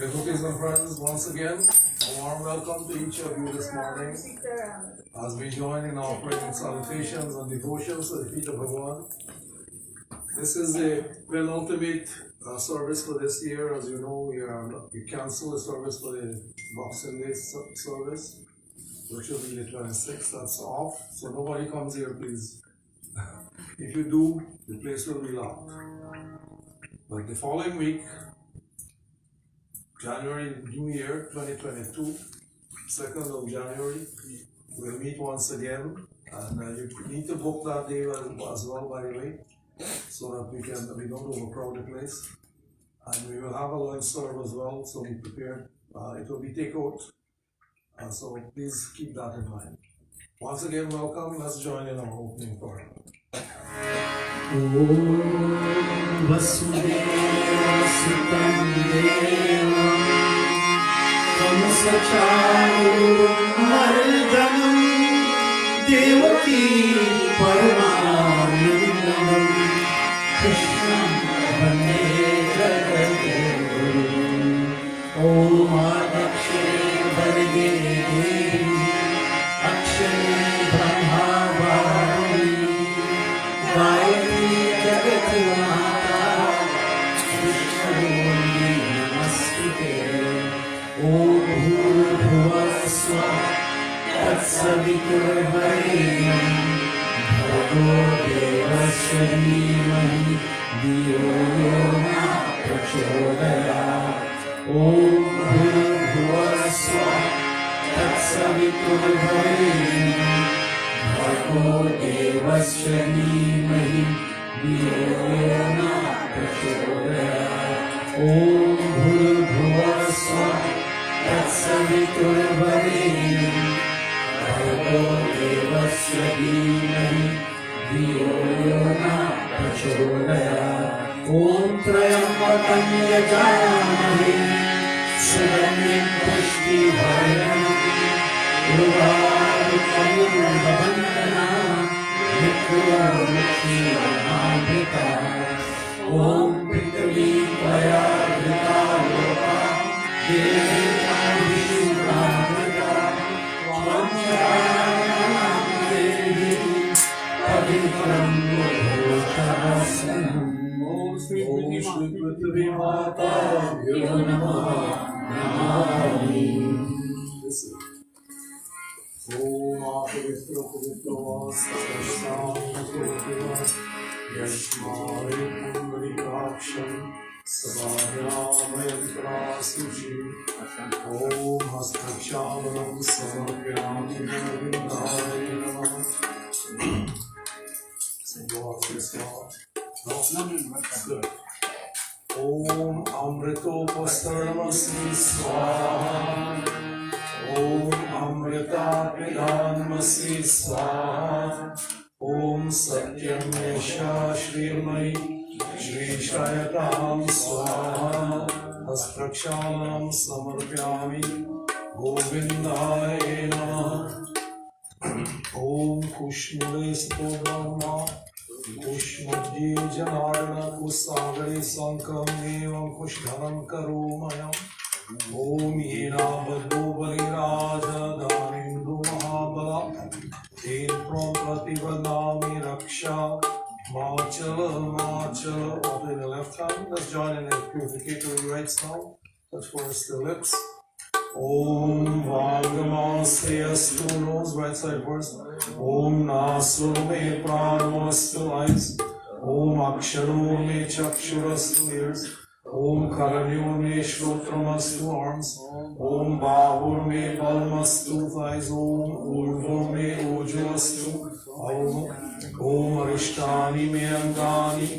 Devotees and friends, once again, a warm welcome to each of you this morning as we join in offering salutations and devotions to the feet of Bhagavan. This is the penultimate service for this year. As you know, we cancel the service for the Boxing Day service, which will be the 26th. That's off, so nobody comes here, please. If you do, the place will be locked. But the following week, January, New Year 2022, 2nd of January, we'll meet once again. And you need to book that day as well, by the way, so that we don't overcrowd the place. And we will have a lunch serve as well, so be prepared. It will be takeout, so please keep that in mind. Once again, welcome. Let's join in our opening prayer. Om Vasudeva Sutam Devam Kamsacharumardanam Devaki Paramanandam Krishnam Vande Jagadguru Om Adakshe Varge Devi Akshare Brahma Varuni Gayatri Jagat Mata Vishnu Namastute Om Bhurabhuvah Swah Tatsaviturvarenyam Bhargo Devasya Dhimahi Dhiyo Yona Prachodayat Om Bhurabhuvah Swah Tatsaviturvarenyam Bhargo Devasya Dhimahi Dhiyo Yona Prachodayat Om Bhurabhuvah Swah Tatsaviturvarenyam Bhargo Devasya Dhimahi Dhiyo Yona Prachodayat Om Trayambakam Yajamhe Sugamim Pushtivarnam Urvarukam Bandhana Mukha Om Prithvi Tvaya Dhrita Loka Devi Vishnuramrita Svancharanam Devi Pavitram Bhutavasanam Om Shri Prithvi Mata Yo Namaha Namami. Om Apavitra Pavitra Vastasam Yashmari Pundrikaksham Sabhayam Prasuji Om Hastakshamanam Samarpyami Vindaya Namah. So go out this far. No, that's good. Om Amritopastaramasi Swaha Om Amrita Pidanmasi Swaha Om Satyam Yesha Shrimai Shri Shayatam Swaha Hastrakshanam Samarpyami Govindaya Namah. Om Kushmule Sto Brahma Kushmudji Janardana Kusagare Sankam Evam Kushdhanam Karomayam Om Yena Badho Baliraja Darindu Mahabala Ten Prom Prativadami Raksha Machala Machala. All in the left hand. Let's join in the purificatory rites now. Touch first the lips. Om Vagamasyastu, nose, right side first. Om Nasume Pranamastu, eyes. Om Aksharo me Chakshurastu, ears. Om Karanyo me Shrotramastu, arms. Om Bahur me Balmastu, thighs. Om Urvur me Ujulastu, Om Arishtani me Angani,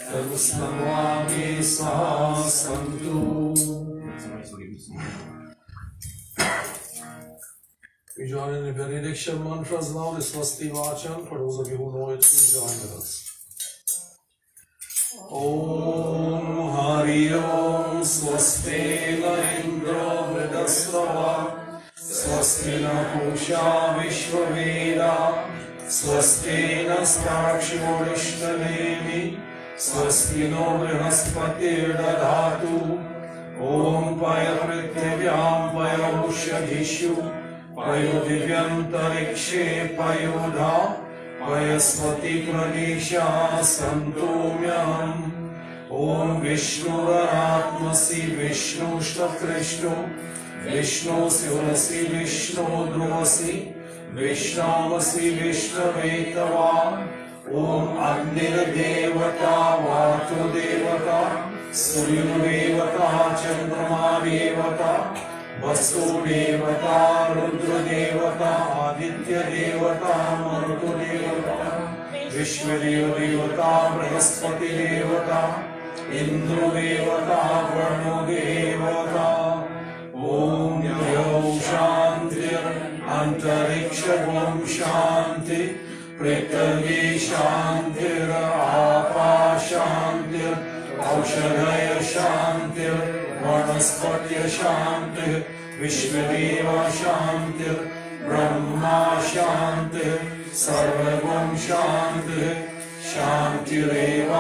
Tarustanva me Sahasantu. We join in the benediction mantras now, the Swasti Vachan. For those of you who know it, please join with us. Om Hari Om Swasti Na Indra Vridasrava Swasti Na Pusha Vishwaveda Swasti Na Starkshivo Vishnanemi Swasti No Brihaspati Dadhatu ॐ पयपृथिव्यां पयोषधीषु पयोदिव्यन्तरिक्षे पयोधा पयस्वती प्रदेशा सन्तोम्यहम् ॐ विष्णुरात्मसि विष्णुष्टकृष्णो विष्णुशिवसि विष्णु ध्रुवसि विष्णामसि विष्णवेतवा ॐ अग्निर्देवता वायुदेवता सूर्यदेवता चन्द्रमादेवता वसुदेवता रुद्रदेवता आदित्यदेवता मरुतदेवता विश्वदेवता बृहस्पतिदेवता इन्द्रदेवता वर्णदेवता ॐ द्यौ शान्तिर् अन्तरिक्षं शान्ति पृथिवी शान्तिर् आपा शान्तिर् औषधय शान्तिर् वनस्पत्य शान्तिः विश्वदेव शान्तिर् ब्रह्मा शान्तिः सर्वगुण शान्तिः शान्तिरेव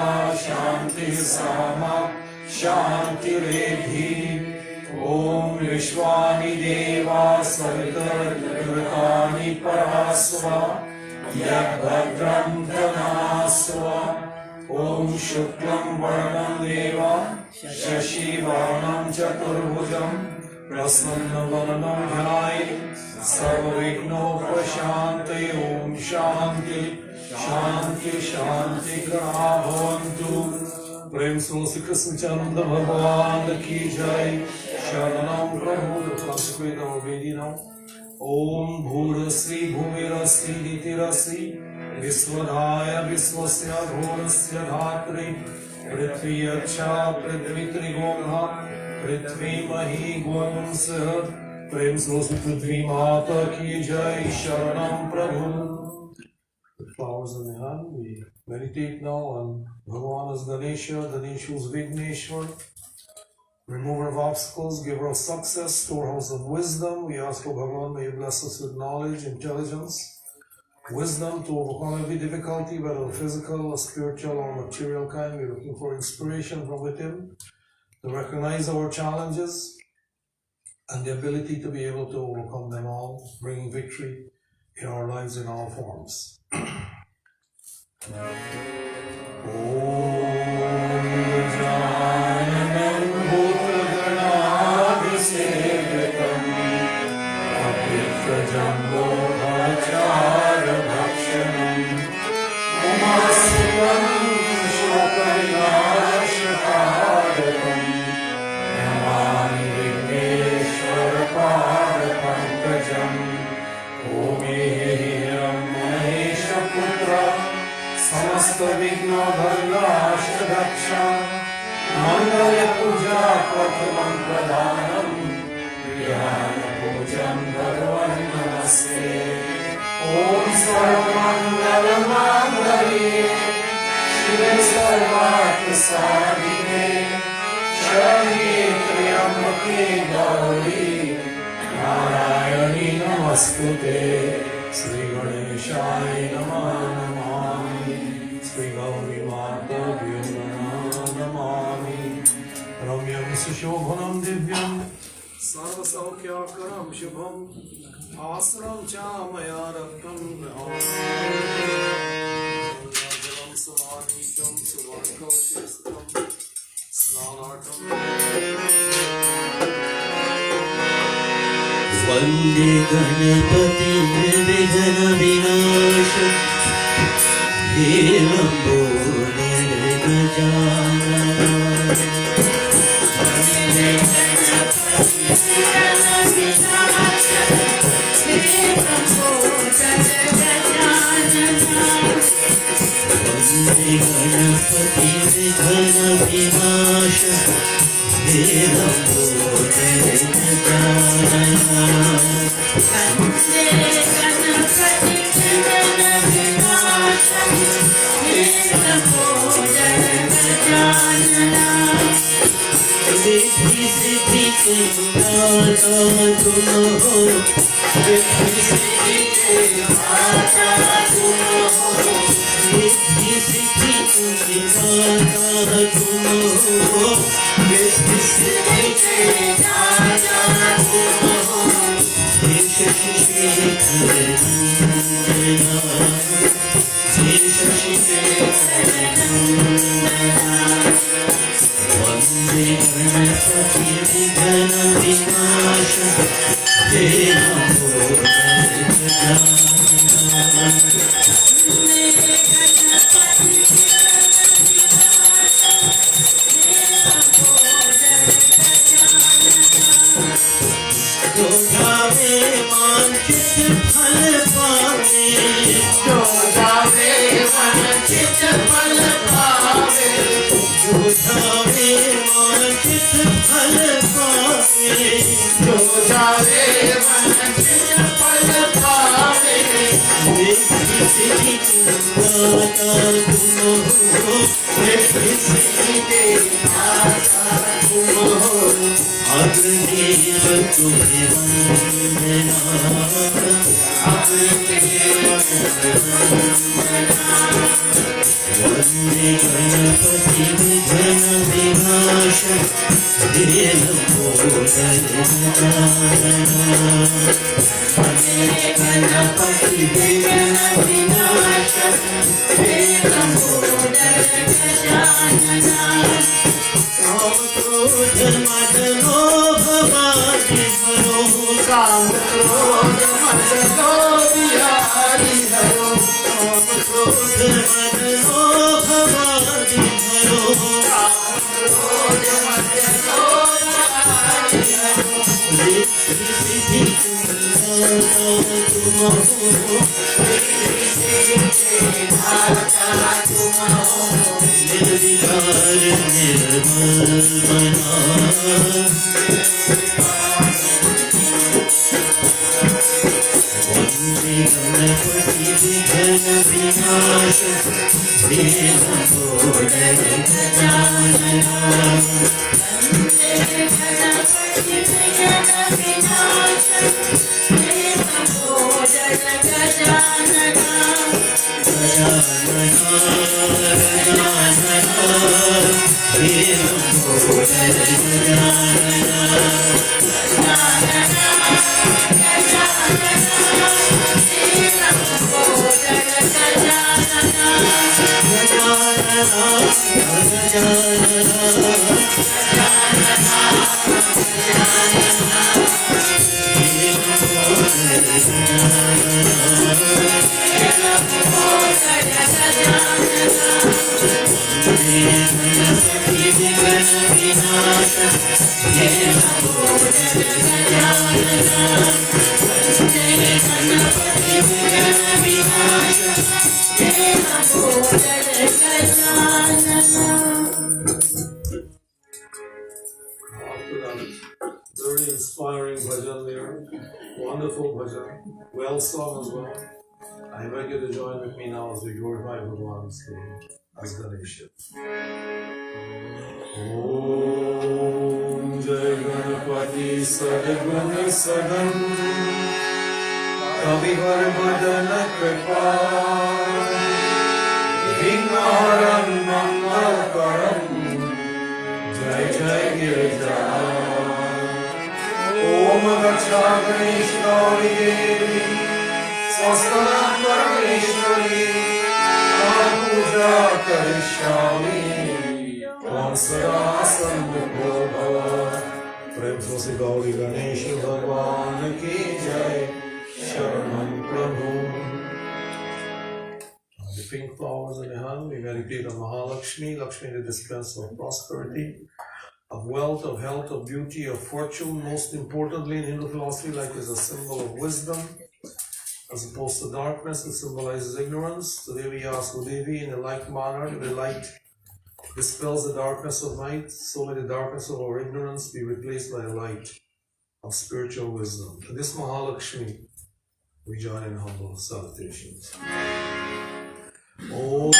शान्तिः सामा शान्तिरेधि ॐ विश्वानि देवा सवितर्कृतानि परास्व यद्भद्रं तनास्व ॐ शुक्लं वरदं देवा शशिवर्णं चतुर्भुजं प्रसन्नवदनं ध्यायेत् सर्वविघ्नोपशान्तये ॐ शान्ति शान्ति शान्तिकरा भवन्तु। प्रेम से श्री कृष्ण चंद्र भगवान की जय। शरणं प्रभु वेदिनम् ॐ भूरश्री भूमिरश्री नीतिरश्री विश्वधाय विश्वस्य घोरस्य धात्री पृथ्वी अच्छा पृथ्वी त्रिगोणा पृथ्वी मही गोंसः प्रेम से पृथ्वी माता की जय। शरणं प्रभु। The flowers in the hand. We meditate now on Bhagavan as Ganesha, Ganesha as Vigneshwar, remover of obstacles, giver of success, storehouse of wisdom. We ask for Bhagavan, may you bless us with knowledge, intelligence, wisdom to overcome every difficulty, whether physical or spiritual or material kind. We're looking for inspiration from within to recognize our challenges and the ability to be able to overcome them all, bringing victory in our lives in all forms. समस्त विघ्न भर्नाशदक्ष मंगल पूजा प्रथमं प्रधानम ज्ञान पूजन भगवान नमस्ते। ओम सर्वमंगल मांगल्ये शिवे सर्वार्थ साधिके शरण्ये त्र्यंबके गौरी नारायणी नमस्तुते। श्री गणेशाय नमः। श्री गौरी माताभ्यो नमामि। रम्यं सुशोभनं दिव्यं सर्वसौख्यकरं शुभं आसनं च मया रक्तं जलं समानीतं सुवर्णकौशेस्तं स्नानार्थं वन्दे गणपति विघ्न विनाशं हे लम्बोदर गजानन। वन्दे गणपति विघ्न विनाशं हे लम्बोदर गजानन। वन्दे गणपति विघ्न विनाशं हे लम्बोदर गजानन। वन्दे गणपति विघ्न विनाशं हे लम्बोदर गजानन। रिद्धि सिद्धि के दाता तुम हो, रिद्धि सिद्धि के दाता तुम हो, रिद्धि सिद्धि के दाता तुम हो। Very inspiring bhajan there. Wonderful bhajan. Well sung as well. I invite you to join with me now as we glorify Bhagwan's name as Ganesha. Om Jai Ganapati Sadguna Sadam Kavivar Bhajana Kripa Vignaharan Mangalkaram Jai Jai Girija Om Gacha Ganesh Gauri Devi Swastanam Parameshwari Puja Karishyami Om Sada Sambhava Bhava Prem Swasi Gauri Ganesh Bhagwan Ki Jai Sharanam Prabhu. The pink flowers in the hand, we meditate on Mahalakshmi, Lakshmi the dispenser of prosperity, of wealth, of health, of beauty, of fortune. Most importantly in Hindu philosophy, like is a symbol of wisdom, as opposed to darkness, it symbolizes ignorance. Today we ask Udevi in a like manner, the light dispels the darkness of night, so may the darkness of our ignorance be replaced by the light of spiritual wisdom. To this Mahalakshmi, we join in humble salutations. Om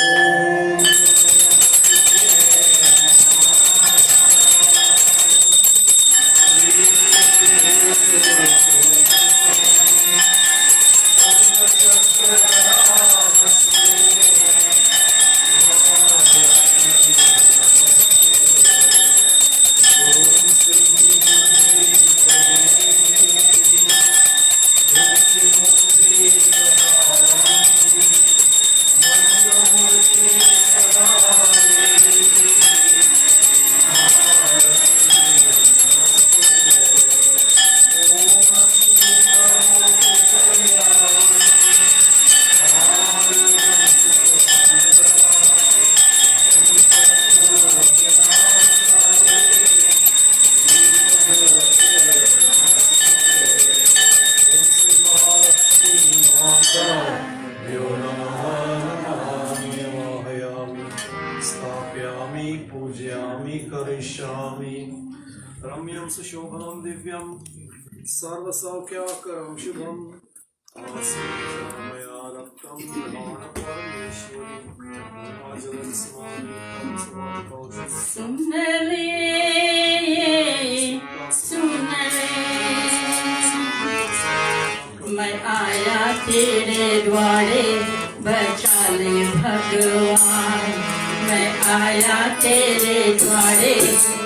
स्थापयामि पूजयामि करिष्यामि रम्यं सुशोभनं दिव्यं सर्वसौख्यकरं शुभं मया दत्तं परमेश्वरी जलं स्मामि सुन ले मैं आया तेरे द्वारे बचा ले भगवान मैं आया तेरे द्वारे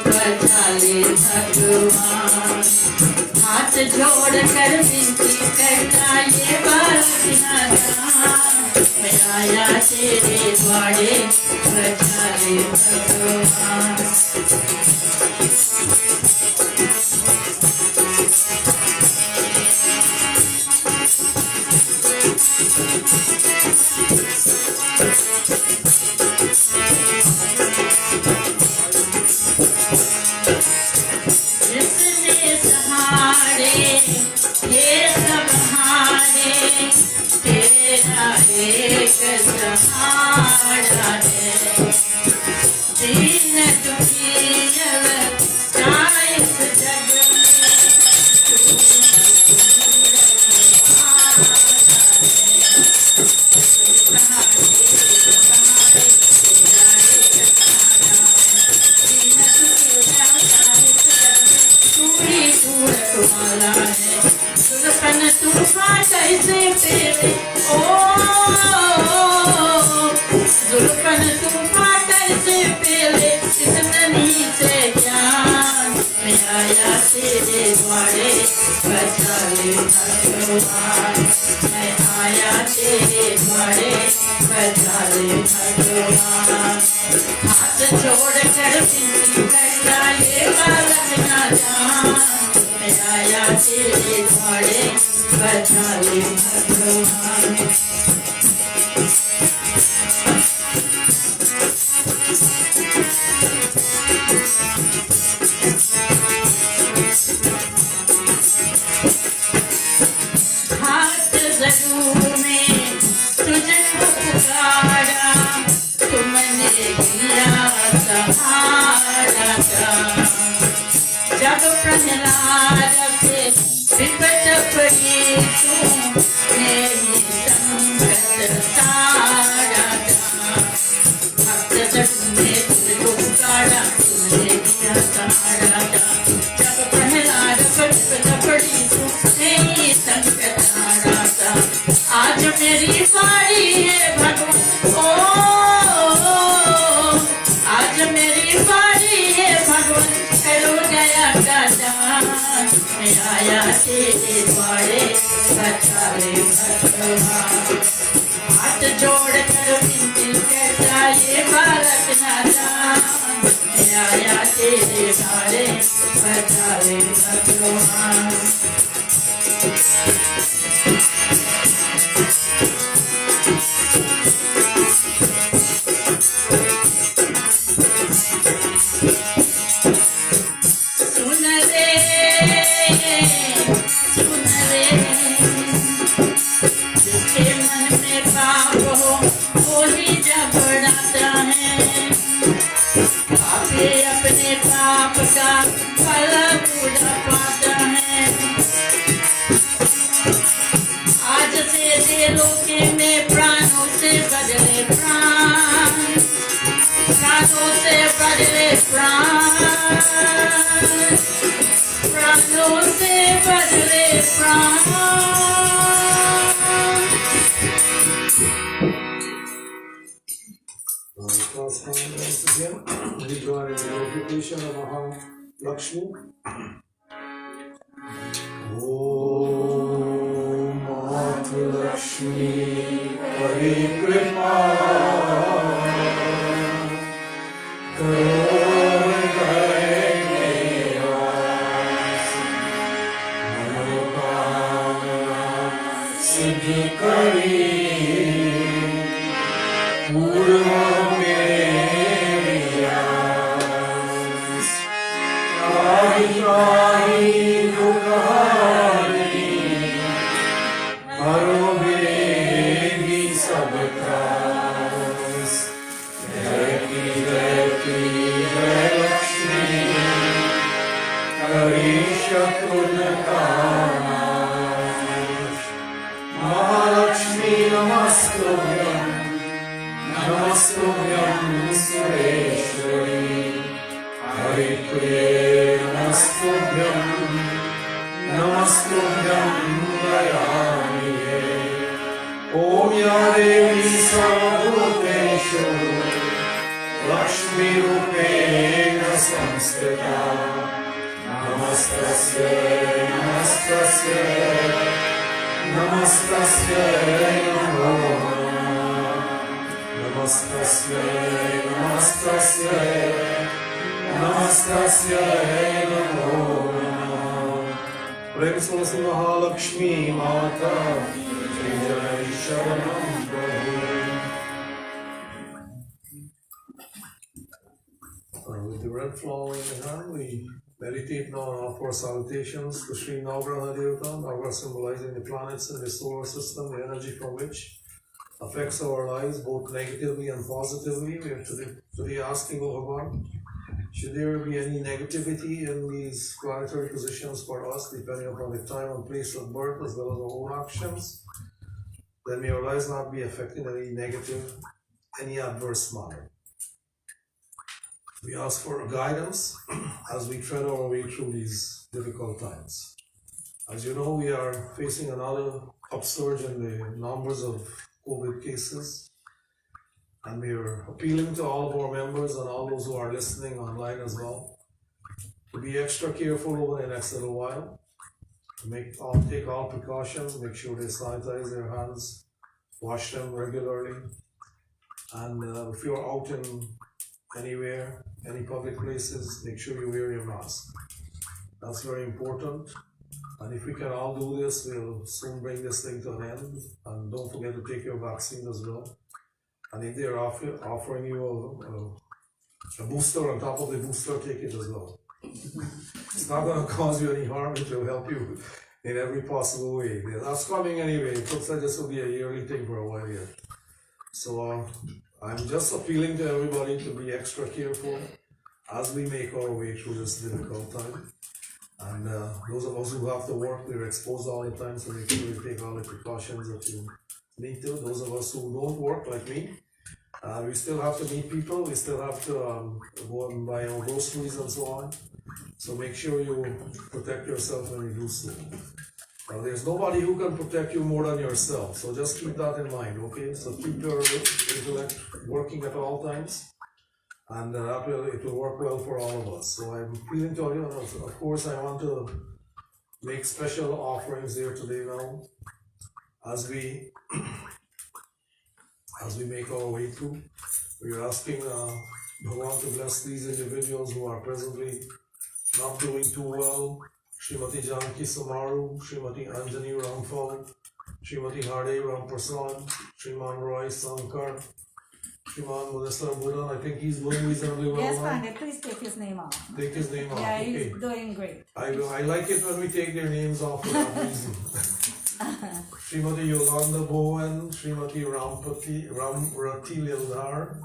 बचा ले भगवान हाथ जोड़ कर विनती करना ये बालक नादान मैं आया तेरे द्वारे बचा ले भगवान जिसने सहारे ये सब हारे तेरा एक सहारा है दीन दुखी इस जग में तू तुम्हारा है सुरपन तूफान कैसे पेले ओ सुरपन तूफान कैसे पेले किसने नीचे ज्ञान मैं आया तेरे द्वारे बचा ले भगवान मैं आया तेरे द्वारे बचा ले भगवान हाथ जोड़ कर विनती करना ये बालक नादान मैं आया तेरे द्वारे बचा ले भगवान हाथ जरूर में तुझको पुकारा तुमने किया सहारा जब प्रहलाद से विपत पड़ी तूने ही संकट सारा भक्त जन ने तुझको पुकारा तुमने किया सहारा जब प्रहलाद पर विपत पड़ी तूने ही संकट सारा आज मेरी बारी है भगवान ओ आज मेरी बारी है भगवान करो दया का दान मैं आया तेरे द्वारे बचा ले भगवान हाथ जोड़ कर विनती करता ये बालक नादान मैं आया तेरे द्वारे बचा ले भगवान सुन ले जिसके मन में पाप हो वो ही जबड़ाता है पापी अपने पाप का फल पूरा पाता है आज से दिलों के में प्राणों से बदले प्राण प्राणों से बदले प्राणों से बदले प्राण Once again, we join in the glorification of Mahalakshmi. Om Mata Lakshmi Parikrima Siddhi Kari Purva Meriyas Trahi Trahi Dukari Haro Bevi Sabkas Jai Mahalakshmi Namastubhyam, Namastubhyam Sureshwari, Haripriye Namastubhyam, Namastubhyam Dayaniye. Om Ya Devi Sarvabhuteshu, Lakshmi Rupena Samstita, Namastasya, Namastasya, Namastasya Namo Namah, Namastasya, Namastasya, Namastasya Namo Namah. Prem Sulasi Mahalakshmi Mata, Jai Jai Sharanam Prabhu. With the red flower in the hand, we meditate now on our four salutations to Sri Navgraha Devata, Navgraha symbolizing the planets in the solar system, the energy from which affects our lives both negatively and positively. We are today asking, O Bhagavan, should there be any negativity in these planetary positions for us, depending upon the time and place of birth as well as our own actions, then may our lives not be affected in any negative, any adverse manner. We ask for guidance as we tread our way through these difficult times. As you know, we are facing another upsurge in the numbers of COVID cases, and we are appealing to all of our members and all those who are listening online as well to be extra careful over the next little while, to take all precautions, make sure they sanitize their hands, wash them regularly, and if you're out in anywhere, any public places, make sure you wear your mask. That's very important. And if we can all do this, we'll soon bring this thing to an end. And don't forget to take your vaccine as well. And if they're offering you a booster on top of the booster, take it as well. It's not going to cause you any harm. It will help you in every possible way. That's coming anyway. It looks like this will be a yearly thing for a while yet. So I'm just appealing to everybody to be extra careful as we make our way through this difficult time. And those of us who have to work, we're exposed all the time, so make sure you take all the precautions that you need to. Those of us who don't work, like me, we still have to meet people, we still have to go and buy our groceries and so on. So make sure you protect yourself when you do so. There's nobody who can protect you more than yourself, so just keep that in mind, okay? So keep your intellect working at all times, and it will work well for all of us. So I'm feeling to you, of course I want to make special offerings here today now, as we make our way through. We're asking Bhagavan to bless these individuals who are presently not doing too well. Srimati Janki Samaru, Srimati Anjani Ramphal, Srimati Harde Ramprasad, Sriman Roy Sankar, Sriman Munasar Buddha. I think he's doing reasonably well. Yes, now. Pandit, please take his name off. Take his name off. Yeah, Okay. he's doing great. I like it when we take their names off for that reason. Srimati Yolanda Bowen, Srimati Ramrati Lildar,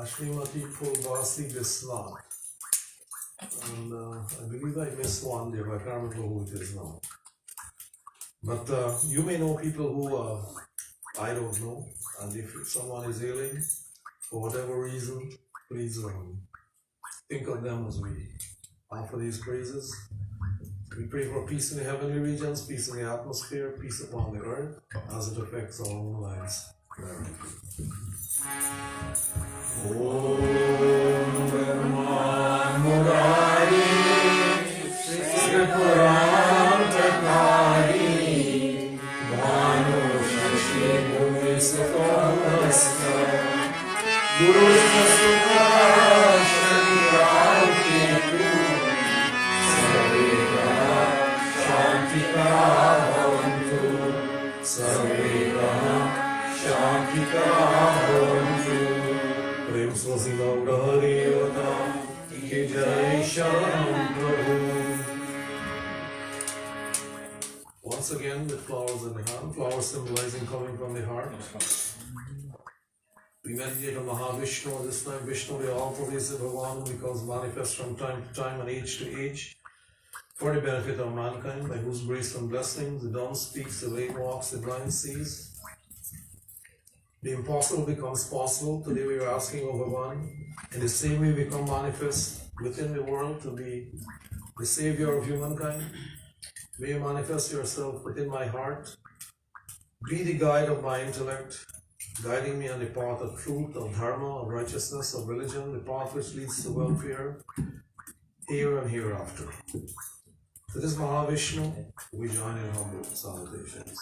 Srimati Pulvasi Bisnath. And I believe I missed one there, but I can't remember who it is now. But you may know people who I don't know, and if someone is ailing for whatever reason, please think of them as we offer these praises. We pray for peace in the heavenly regions, peace in the atmosphere, peace upon the earth, as it affects our own lives. Om Brahman Murari Sripuram Takari Bhanu Shashi Bhuvi Sakamasta Guru Sasuka Shankar Ketu Sarvega Shantika Bhavantu Sarvega Shantika Bhavantu Prem Swasi Navgraha Devata Ki Jai Sharanam Prabhu. Once again with flowers in the hand, flowers symbolizing coming from the heart. We meditate on Mahavishnu. This time Vishnu, the all-pervasive Bhagavan, who becomes manifest from time to time and age to age, for the benefit of mankind, by whose grace and blessings the dumb speaks, the lame walks, the blind sees. The impossible becomes possible. Today we are asking of Bhagavan, in the same way become manifest within the world to be the savior of humankind. May you manifest yourself within my heart. Be the guide of my intellect, guiding me on the path of truth, of dharma, of righteousness, of religion, the path which leads to welfare, here and hereafter. To this Mahavishnu, we join in humble salutations.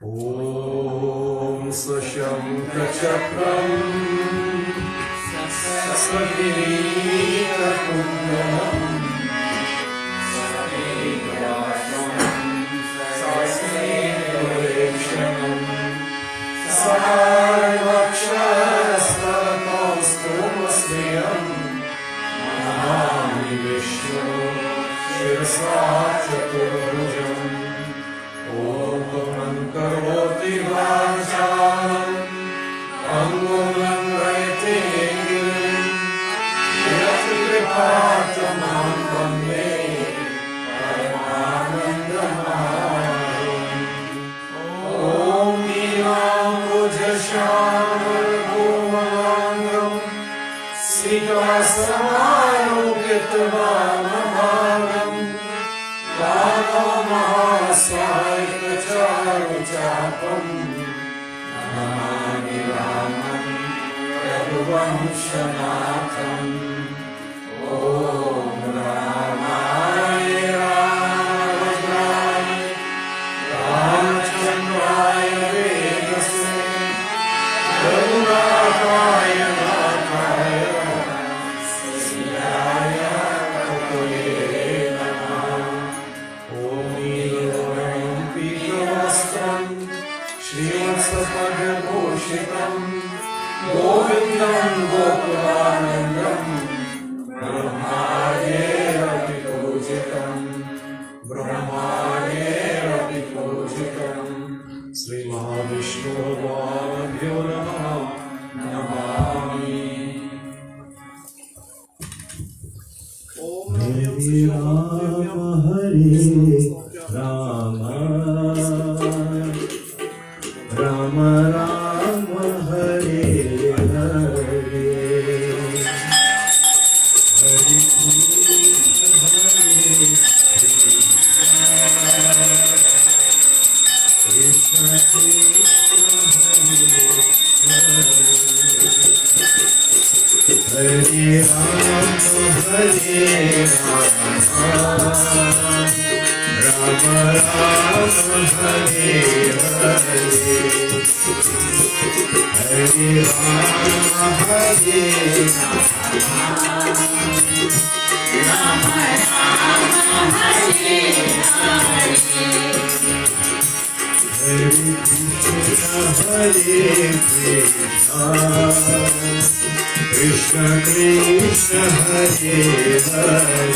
Om Sashankachakram Sasakirita Kundalam Sasakirita Sarvaksharastapastomasneyam Namami Vishnu Shirasvachaturabhujam Om Karvoti Vajam Angum Langayate Girim Yati Kripatamam Vande Paramanandamaharam Om Nilam Ujasham Kumalangam Sita Samayukitvanamaram Mahaswaikacharujapam Namami Ramam Raghuvanshanatham Om Ramaya Rajaya Ramachandraya Vedase Raghunataya Nathaya Siyaya Kakule Shrivatsapagabhushitam Govindam Gokulanandam Brahmadera Pikujitam Brahmadera Pikujitam Sri Mahavishnu Bhagavabhyo Namaha Namami Om Rama Rama Hare Hare Hare Krishna Krishna Hare Rama Hare Rama Rama Rama Hare Hare Hare Rama Hare Rama Rama Hare Hare Hare Krishna Hare Krishna Krishna Krishna Hare Hare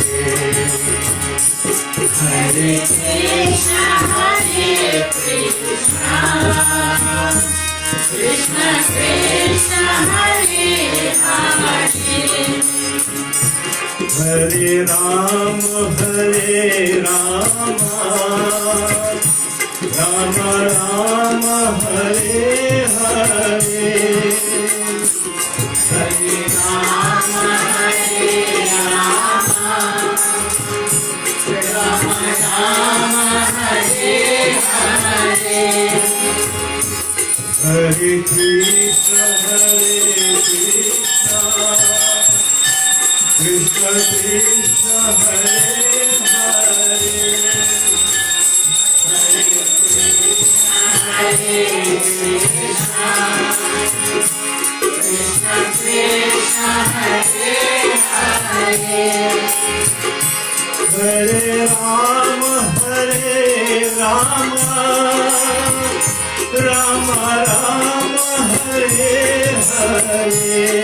Hare Krishna Hare Krishna Krishna Krishna Hare Hare Hare Rama Hare Rama Rama Rama Hare Hare Hare Rama Hare Rama Rama Rama Hare Hare Hare Krishna Hare Krishna Krishna Krishna Hare Hare Hare Krishna Krishna Krishna Hare Hare Hare Rama Hare Rama Rama Rama Hare Hare Hare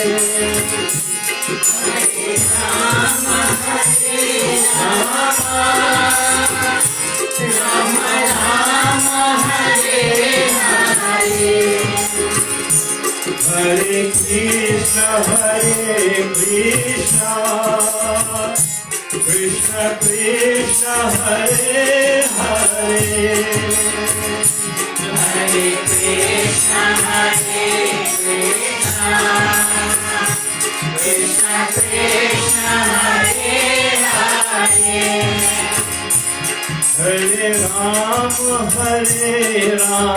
Rama Hare Rama Rama Rama Hare Hare Hare Krishna, Krishna Krishna, Hare Hare, Hare Krishna, Krishna Krishna, Hare Hare. Hare Rama, Rama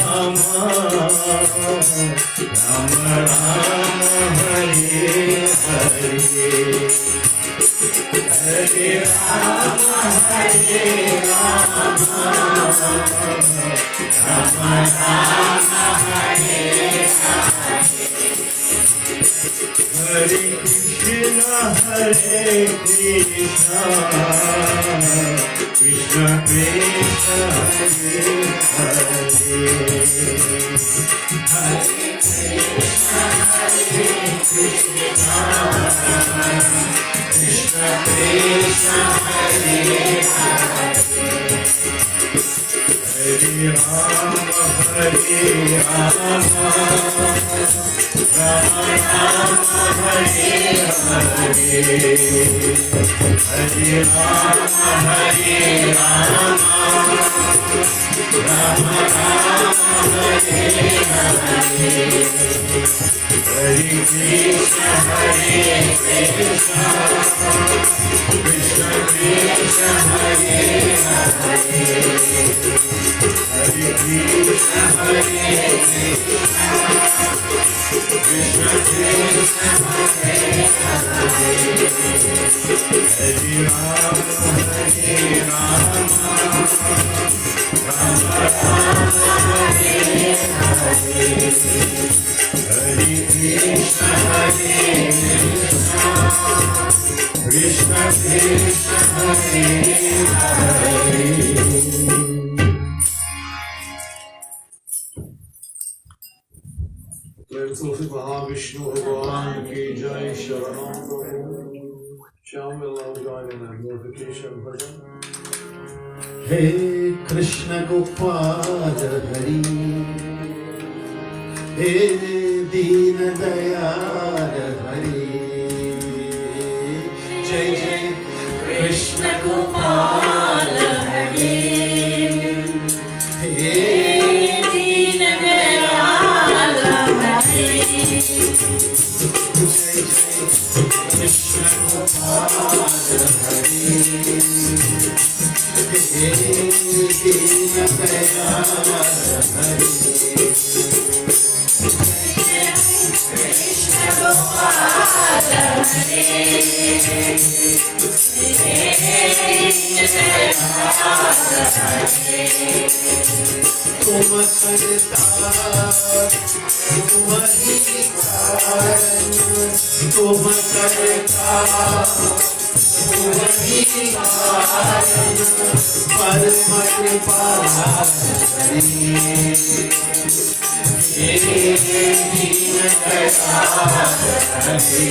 Rama, Hare Hare, Hare Rama, Rama Rama, Hare Hare. Hare Krishna, Krishna Krishna, Hare Hare, Hare Krishna, Krishna Krishna, Hare Hare, Hare Rama, Rama Rama, Hare Hare, Hare Rama, Rama Rama, Hare Hare, Hare Krishna, Krishna Krishna, Hare Hare, Hare Krishna, Krishna Krishna, Hare Hare, Hare Rama, Rama Rama, Hare Hare, Hare Krishna, Krishna Krishna, Hare Hare. प्रेम से उसी महाविष्णु भगवान की जय शरणम प्रभु Shyam love गाने notification भजन हे कृष्ण गोपाल हरि, हे दीन दयाल हरि, जय जय कृष्ण गोपाल हरे, हे दीन दयाल हरे, जय जय कृष्ण गोपाल हरि, हे दीन दयाल हरि, कृष्ण गोपाल हरे, तुम करता तुम्हारी कारण, तुम करता तुम्हारी कारण, परम कृपा हे दीन दयाल हरे,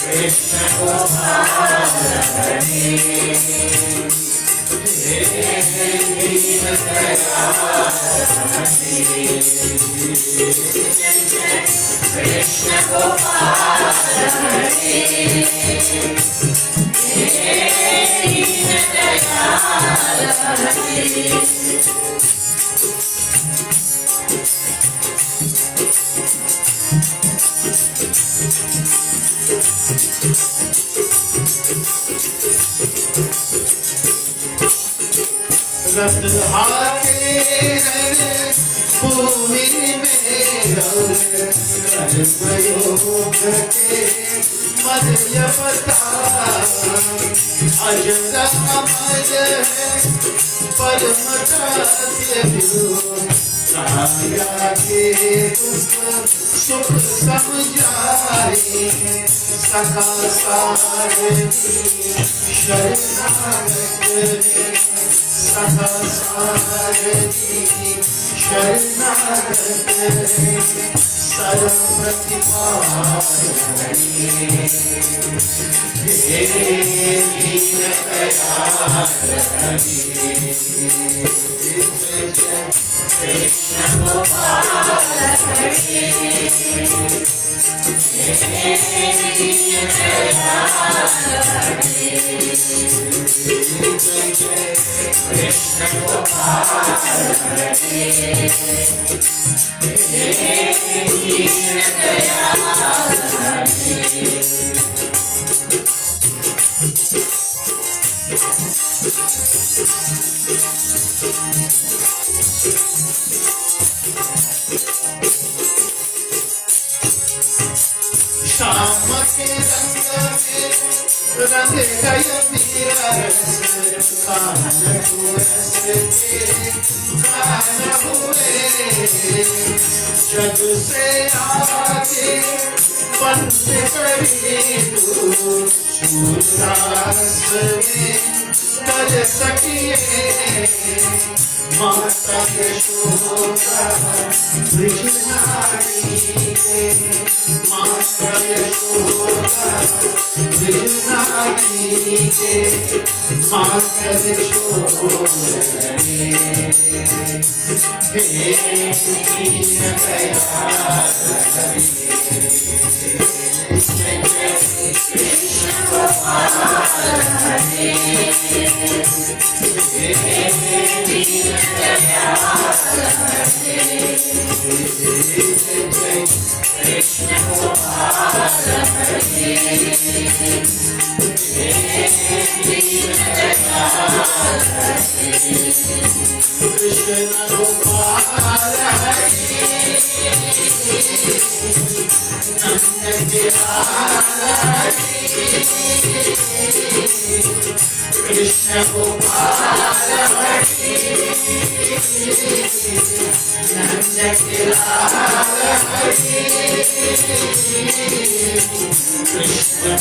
कृष्ण गोपाल हरे, हे दीन दयाल हरे, कृष्ण गोपाल हरे, दीन दयाल हरे। रत्नहाके भूमि में कर्मयोग के मध्य अजर अमर परम सत्य छाया के दुख सुख समझाए, सखा सारथी शरणागत, सखा सारथी शरणागत, सर्व प्रतिपालने, हे दीन दयाल हरि, कृष्ण गोपाल श्याम के रंग में रंग गय मेरा रस कान हुए जग से आगे बंद करी तू सूरदास में कर सकिए माता यशोदा कृष्णारी के माता यशोदा कृष्णारी के माता यशोदा हे Deen Dayal Krishna Gopal Krishna Gopal Nanda Krishna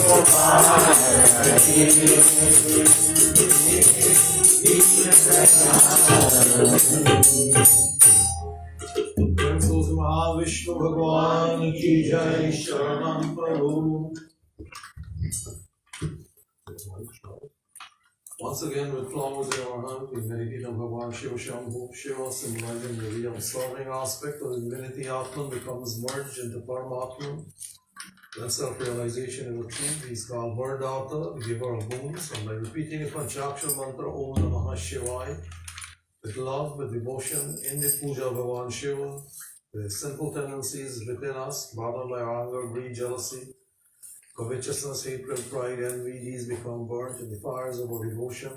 Gopal Mahavishnu Bhagwan ki jai, Sharanam Prabhu. Once again, with flowers in our hand, we meditate on Bhagwan Shiva Shambhu. Shiva, symbolizing the reabsorbing aspect of the divinity Atman, becomes merged into Paramatman. When self-realization is achieved, he is called Vardata, the giver of boons, and by repeating the Panchakshara mantra Om Namah Shivaya, with love, with devotion, in the puja of Bhagwan Shiva, the simple tendencies within us, bothered by anger, greed, jealousy, covetousness, hatred, pride, envy, these become burnt in the fires of our devotion.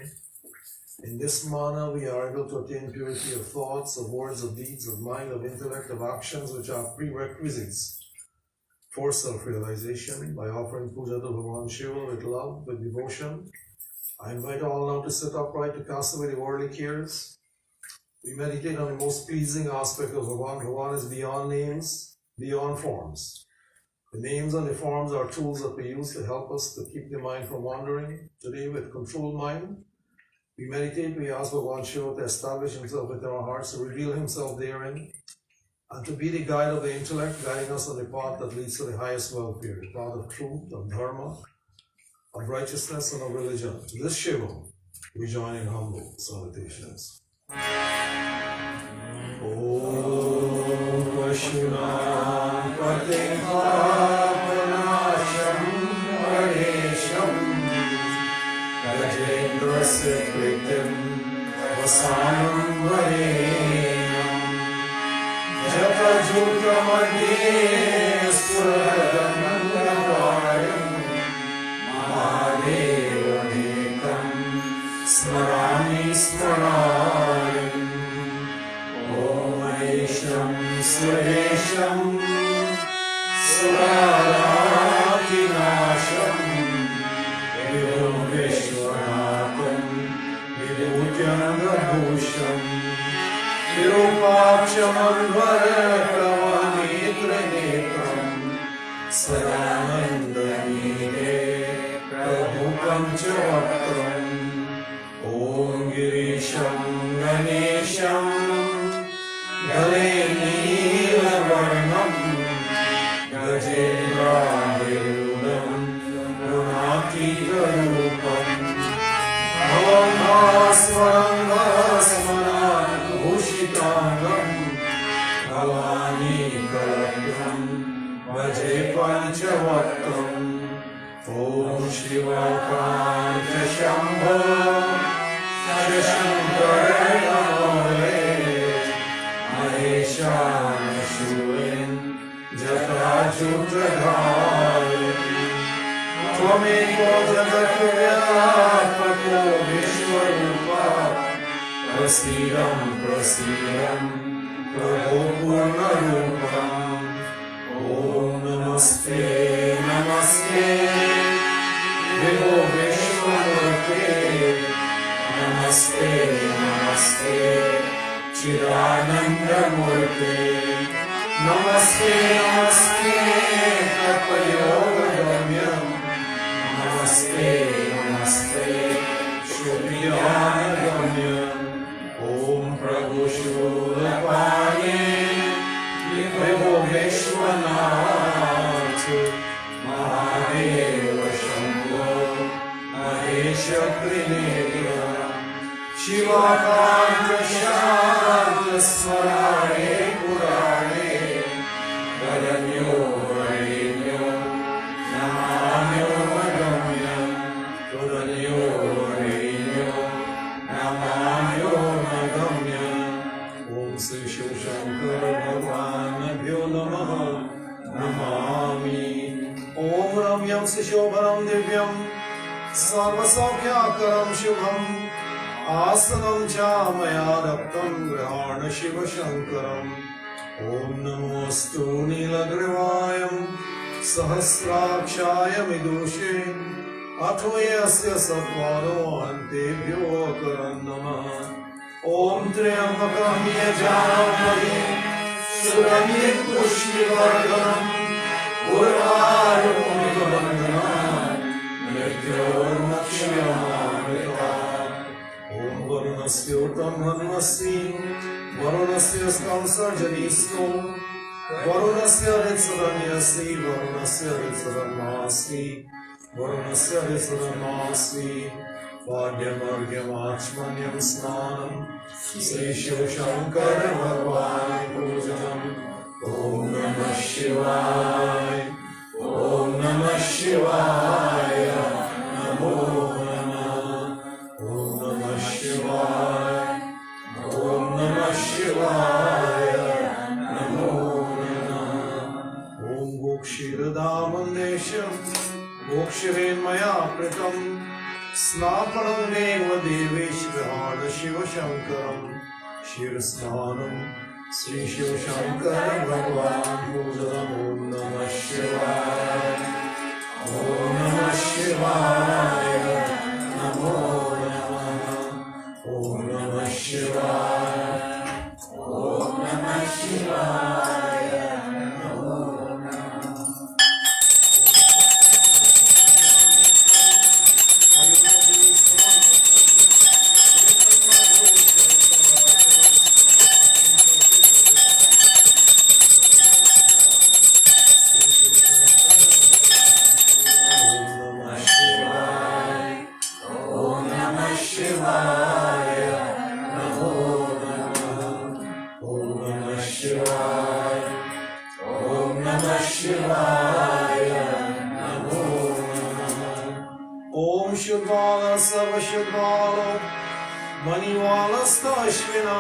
In this manner, we are able to attain purity of thoughts, of words, of deeds, of mind, of intellect, of actions, which are prerequisites for self-realization. By offering puja to Bhagwan Shiva with love, with devotion, I invite all now to sit upright, to cast away the worldly cares. We meditate on the most pleasing aspect of Bhagwan. Bhagwan is beyond names, beyond forms. The names and the forms are tools that we use to help us to keep the mind from wandering. Today, with controlled mind, we meditate, we ask Bhagwan Shiva to establish himself within our hearts, to reveal himself therein, and to be the guide of the intellect, guiding us on the path that leads to the highest welfare, the path of truth, of dharma, of righteousness, and of religion. This Shiva, we join in humble salutations. Om Vashuddha Patim Pavanasham Paresham Rajendrasya Kritim Vasanam Varenam Japa Juta Madhye Swaradam Lavaram Mahadeva Nekam Smarami Smarami Suresham Surakinasham Vidum Vishwanatham Vidutyanabhusham Virupaksham Anvarakravanitra Netram Sadanandamide Prabhukam Chavakram गणेशं गले नीलवर्णं गजेन्द्रायुधं गुणातीतरूपं भूषितांगं भवानीकलत्रं भजे पञ्चवक्त्रम् ॐ शिवकान्त शम्भो शङ्कर महेशान शूरेन् जटाजुटधाय त्वमेव जगद्व्यापको विश्वरूपा प्रसीदं प्रभो पूर्णरूपम् ॐ नमस्ते विभो विश्वमूर्ते नमस्ते चिदानन्दमूर्ते नमस्ते तपयोगम्यं नमस्ते शुभ्यानगम्यम् ॐ प्रभु शूलपाणे विभो विश्वनाथ महादेव शम्भो महेश त्रिनेत्र शिवकान्त शान्त स्मराणे पुराणे वरण्यो वरेण्यो नमाम्योऽगम्यं वरण्यो वरेण्यो नमाम्योऽगम्यम् ॐ श्री शिवशङ्कर भगवान्भ्यो नमः नमामि ॐ रम्यं सुशोभनं दिव्यं सर्वसौख्याकरं शुभम् आसनं च मया रक्तं गृहाण शिवशङ्करम् ॐ नमोऽस्तु नीलग्रीवाय सहस्राक्षाय विदुषे अथो यस्य सत्त्वादो अन्तेभ्यो करं नमः ॐ त्र्यम्बकं यजामहे सुगन्धिं पुष्टिवर्धनम् उर्वारुकमिवबन्धनान् मृत्योर्मुक्ष्यमामृतात् ॐ वरुणस्योतं हन्वसि वरुणस्य स्तं सर्जनीस्तो वरुणस्य हृत्सदन्यसि वरुणस्य हृत्सदन्मासि वरुणस्य हृत्सदन्मासि वाद्यमर्घ्यमाच्मन्यं स्नानं श्रीशिवशङ्कर भगवान् पूजनम् ॐ नमः शिवाय ॐ नमः शिवाय नमो नमः ॐ नमः शिवाय ॐ नमः शिवाय नमो नमः ॐ गोक्षीरदामन्देशं गोक्षिरेन्मया कृतं स्नापनं देव देवेश्वराण शिवशङ्करं शिरस्नानं श्रीशिवशङ्कर भगवान् पूजनम् ॐ नमः शिवाय ॐ नमः शिवाय नमो नमः ॐ नमः शिवाय ॐ नमः शिवाय नमो नमः ॐ शुद्धाल सर्वशुद्धाल मणिवालस्ताश्विना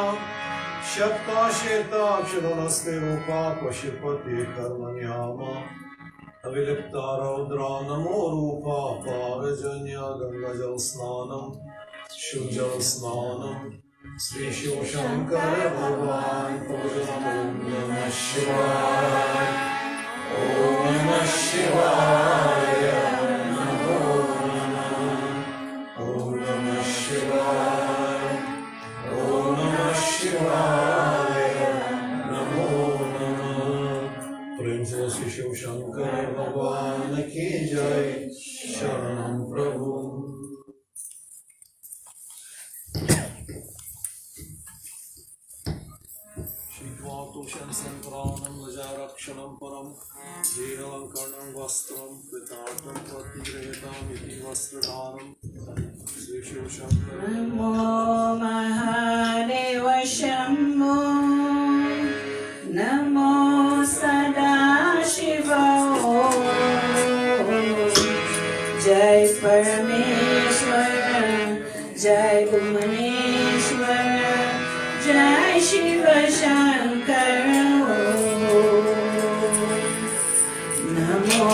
शक्ताशेताक्षरोनस्ते रूपा पशुपते कर्मण्याम अविलिप्ता रौद्रा नमो रूपा पारजन्य गंगाजल स्नानं शुद्धजल स्नानं श्री शिवशंकर भगवान् पूजनम् ॐ नमः शिवाय ॐ नमः शिवाय नमो नमः ॐ नमः शिवाय ॐ नमः शिवाय नमो नमः प्रेम से श्री शिवशंकर भगवान की जय शरणं प्रभु Darshan Sankranam Vajarakshanam Param Jeevalankarnam Vastram Pritartam Patigrahitam Iti Vastradhanam Sri Shiv Shankar Namo Mahadeva Shambho Namo Sadashiva Jai Parameshwara Jai Bhuvaneshwara Jai Shiva Shankara Namo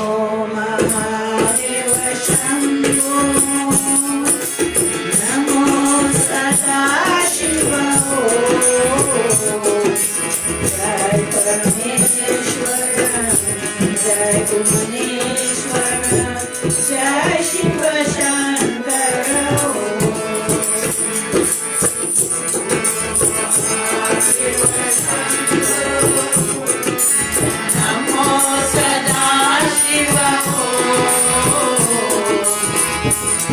Mahadeva Shambho Namo Sadashiva Jai Parameshwara Jai Bhuvaneshwara Jai Shiva Shankara Namo Sadashiva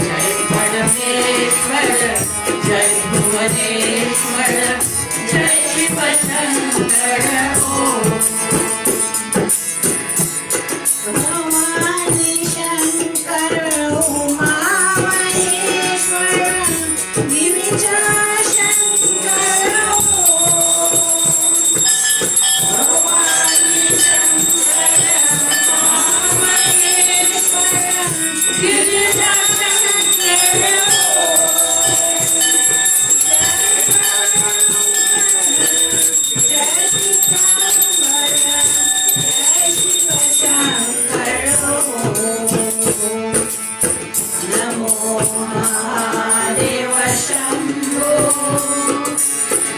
Jai Parameshwara Jai Bhuvaneshwara Jai Shiva Shankara Bhavani Shankara Uma Maheshwara Divija Shankara Bhavani Shankara Uma Maheshwara Divija Shankara Namo Mahadeva Shambho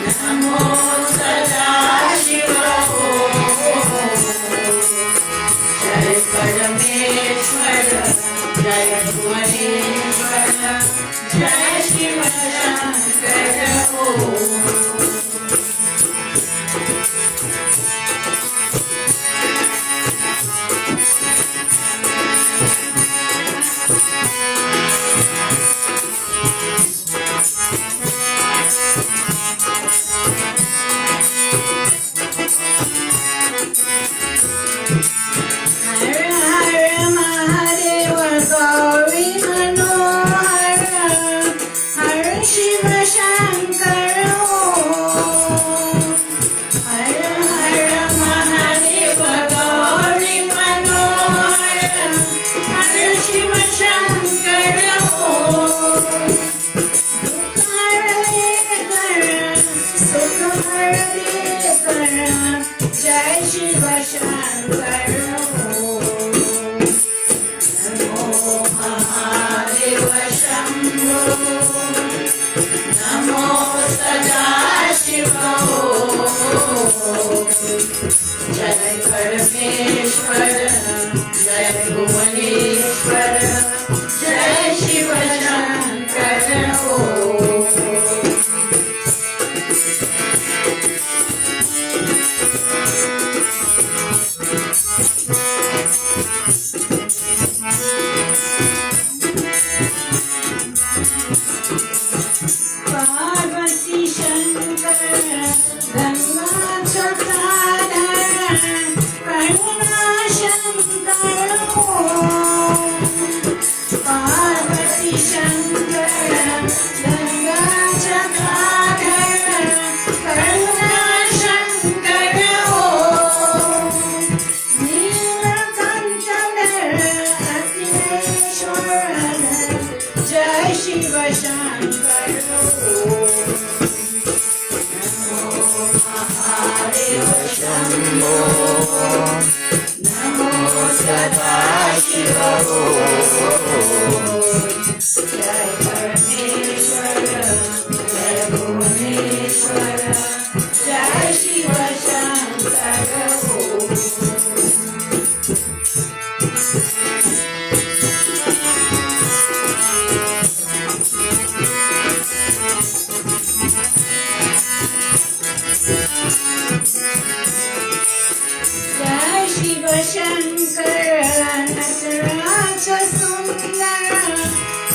Namo Sadashiva Jai Parameshwara Jai Bhuvaneshwara Jai Shiva Shankara Hara Hara Mahadeva Gauri Manohara Hara Shiva Shankara Hara Hara Mahadeva Gauri Manohara Hara Shiva Shankara Dukhara Lekara Sukhara Lekara Jai Shiva Shankara Namo Mahadeva Shambho Namo Sadashiva Jai Parameshwara Jai Bhuvaneshwara Jai Shiva Shankara Parvati Shankara Ganga Chakradhara Karuna Shankara Parvati Shankara Ganga Chakradhara Karuna Shankara Neelakantadhara Akhileshwara Jai Shiva Shankara Mahadeva Shambho Namo Sadashiva Jai Parameshwara Jai Bhuvaneshwara Jai Shiva Shankara Jai Shiva Shankara Nataraja Sundara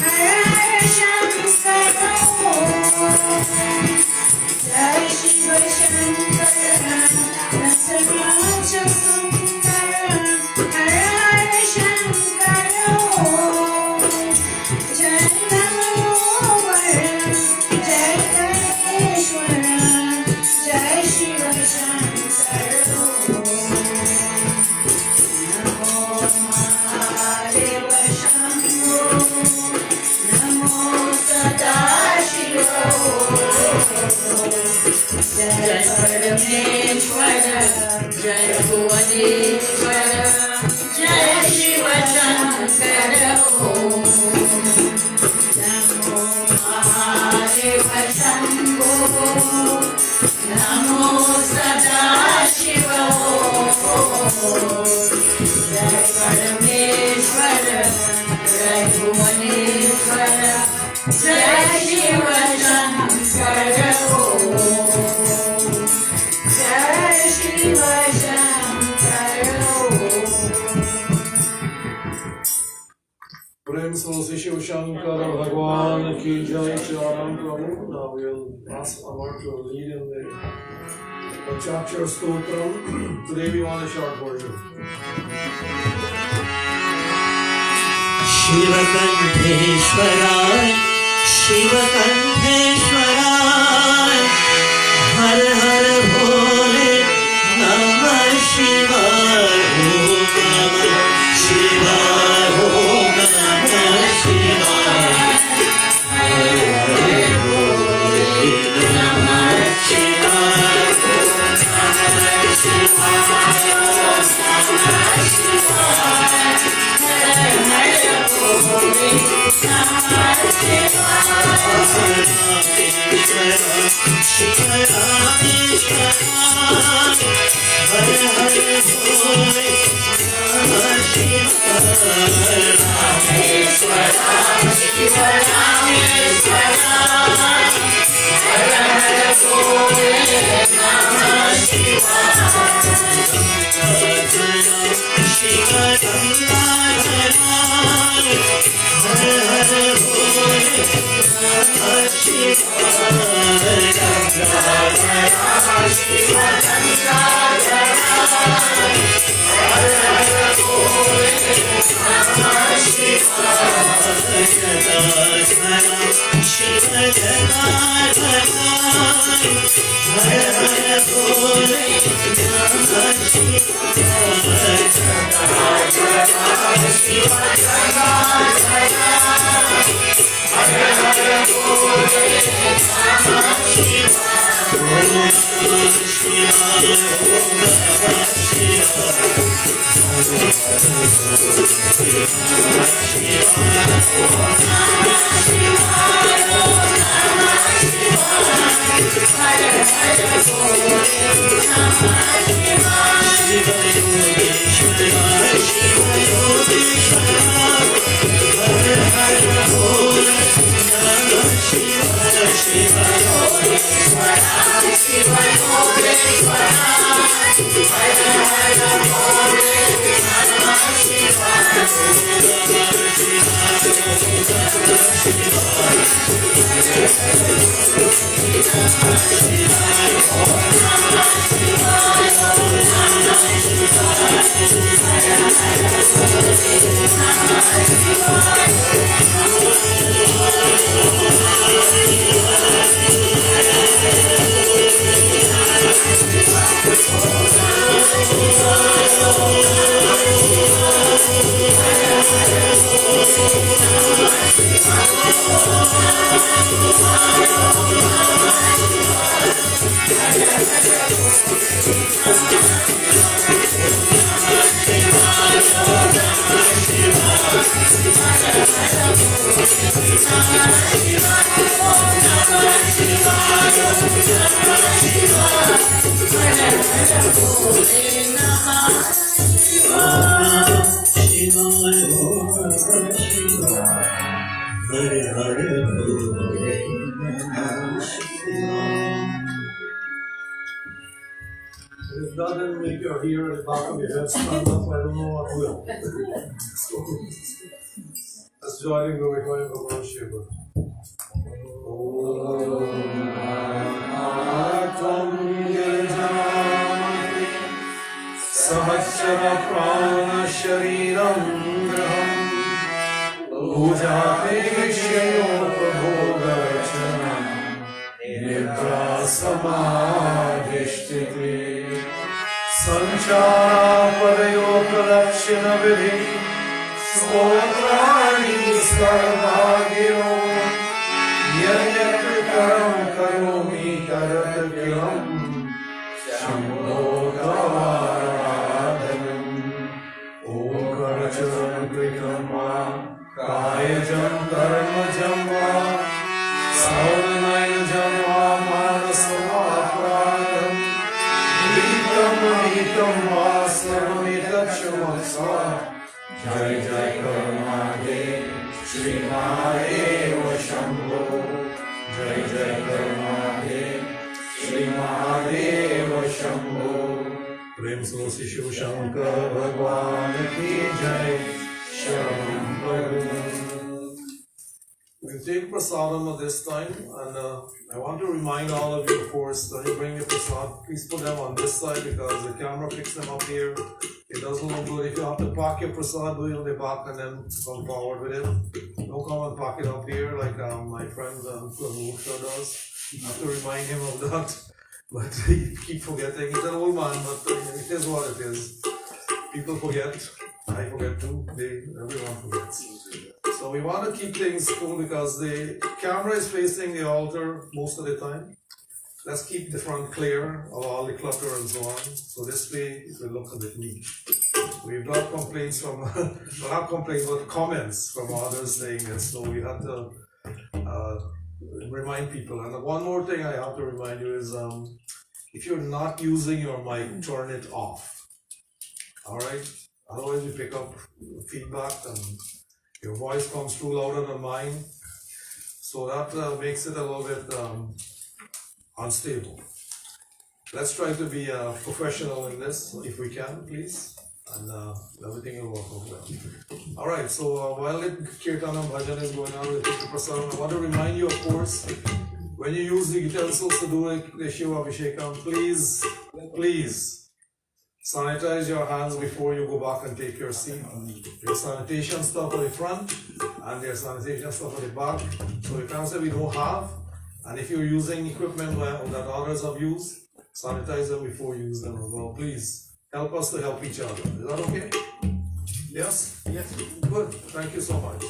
Hara Hara Shankara जय परमेश्वर जय भुवनेश्वर जय शिव शंकर ओम नमो महादेव शंभो नमो सदाशिव जय परमेश्वर जय भुवनेश्वर जय शिव शंकर जय शिव शंकर प्रेम से शिव शंकर भगवान की जय चरण प्रभु. Now we'll ask Amar to lead in the Panchakshara Stotram. Today we want a short version. शिवकण्ठेश्वराय शिवकण्ठेश्वराय हर हर भोले नमः शिवाय ओम नमः शिवाय ओम नमः शिवाय हर हर भोले नमः शिवाय ओम नमः शिवाय If that didn't make your hair at the back of your head stand up, I don't know what will. Let's join in going for Bhagavan Shiva. Sahasra prana shariram graham Ujate shayopabhogachanam Nidra samadhishtiti Sanchara padayopalakshana vidhi Stotrani sarvagyo Yanyat karam कर्मजं वा सौननयनं वा मानसमाप्रायम् नीतं वा सर्वमेतत्क्षमस्व जय जय करुणादेव श्री महादेव शंभो जय जय करुणादेव श्री महादेव शंभो प्रेम से शिव शंकर भगवान की जय शरणं प्रभु। We'll take prasadam at this time, and I want to remind all of you, of course, when you bring your prasad, please put them on this side because the camera picks them up here. It doesn't look good. If you have to park your prasad, do it on the back and then come forward with it. Don't come and park it up here like my friend Muksha does. I have to remind him of that, but he keep forgetting. He's an old man, but it is what it is. People forget. I forget too. Everyone forgets. So we want to keep things cool because the camera is facing the altar most of the time. Let's keep the front clear of all the clutter and so on. So this way it will look a bit neat. We've got complaints from, well, not complaints, but comments from others saying this. So we have to remind people. And one more thing I have to remind you is if you're not using your mic, turn it off. All right? Otherwise you pick up feedback and your voice comes through louder than mine. So that makes it a little bit unstable. Let's try to be professional in this if we can, please. And everything will work out well. Alright, so while the Kirtan and Bhajan is going on with the Prasadam, I want to remind you, of course, when you use the utensils to do the Shiva Abhishekam, please sanitize your hands before you go back and take your seat. There's sanitation stuff at the front and there's sanitation stuff at the back. So we can't say we don't have. And if you're using equipment that others have used, sanitize them before you use them as well. Please help us to help each other. Is that okay? Yes? Yes. Good. Thank you so much.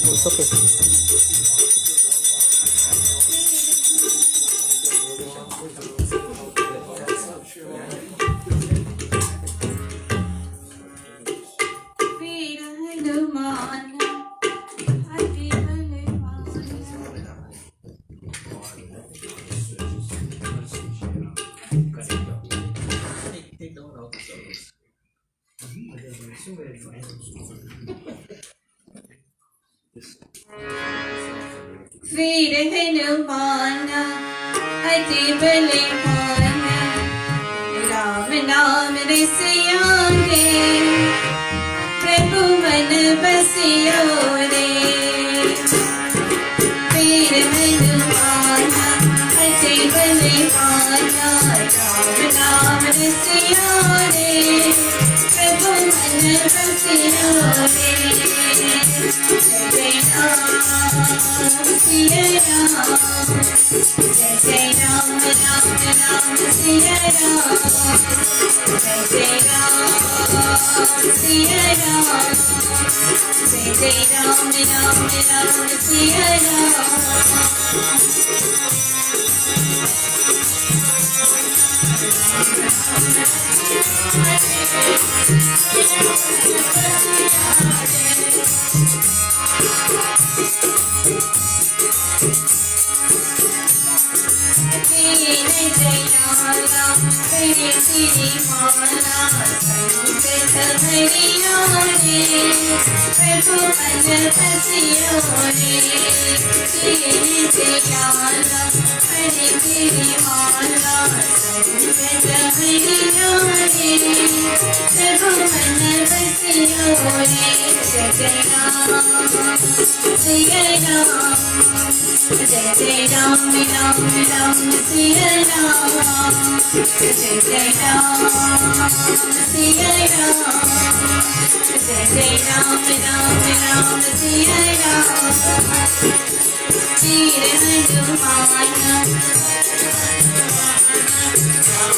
It's okay. Veer Hanumana, Adi Bali Mana, Ram Nam Risiyone, Prabhu Man Basiyone. Veer Hanumana, Adi Bali Mana, Ram Nam Risiyone, Prabhu Man Basiyone. Jai Ram, Siya Ram, Jai Ram, Ram Ram, Siya Ram, Jai Ram, Siya Ram, Jai Ram, Ram Ram, Siya Ram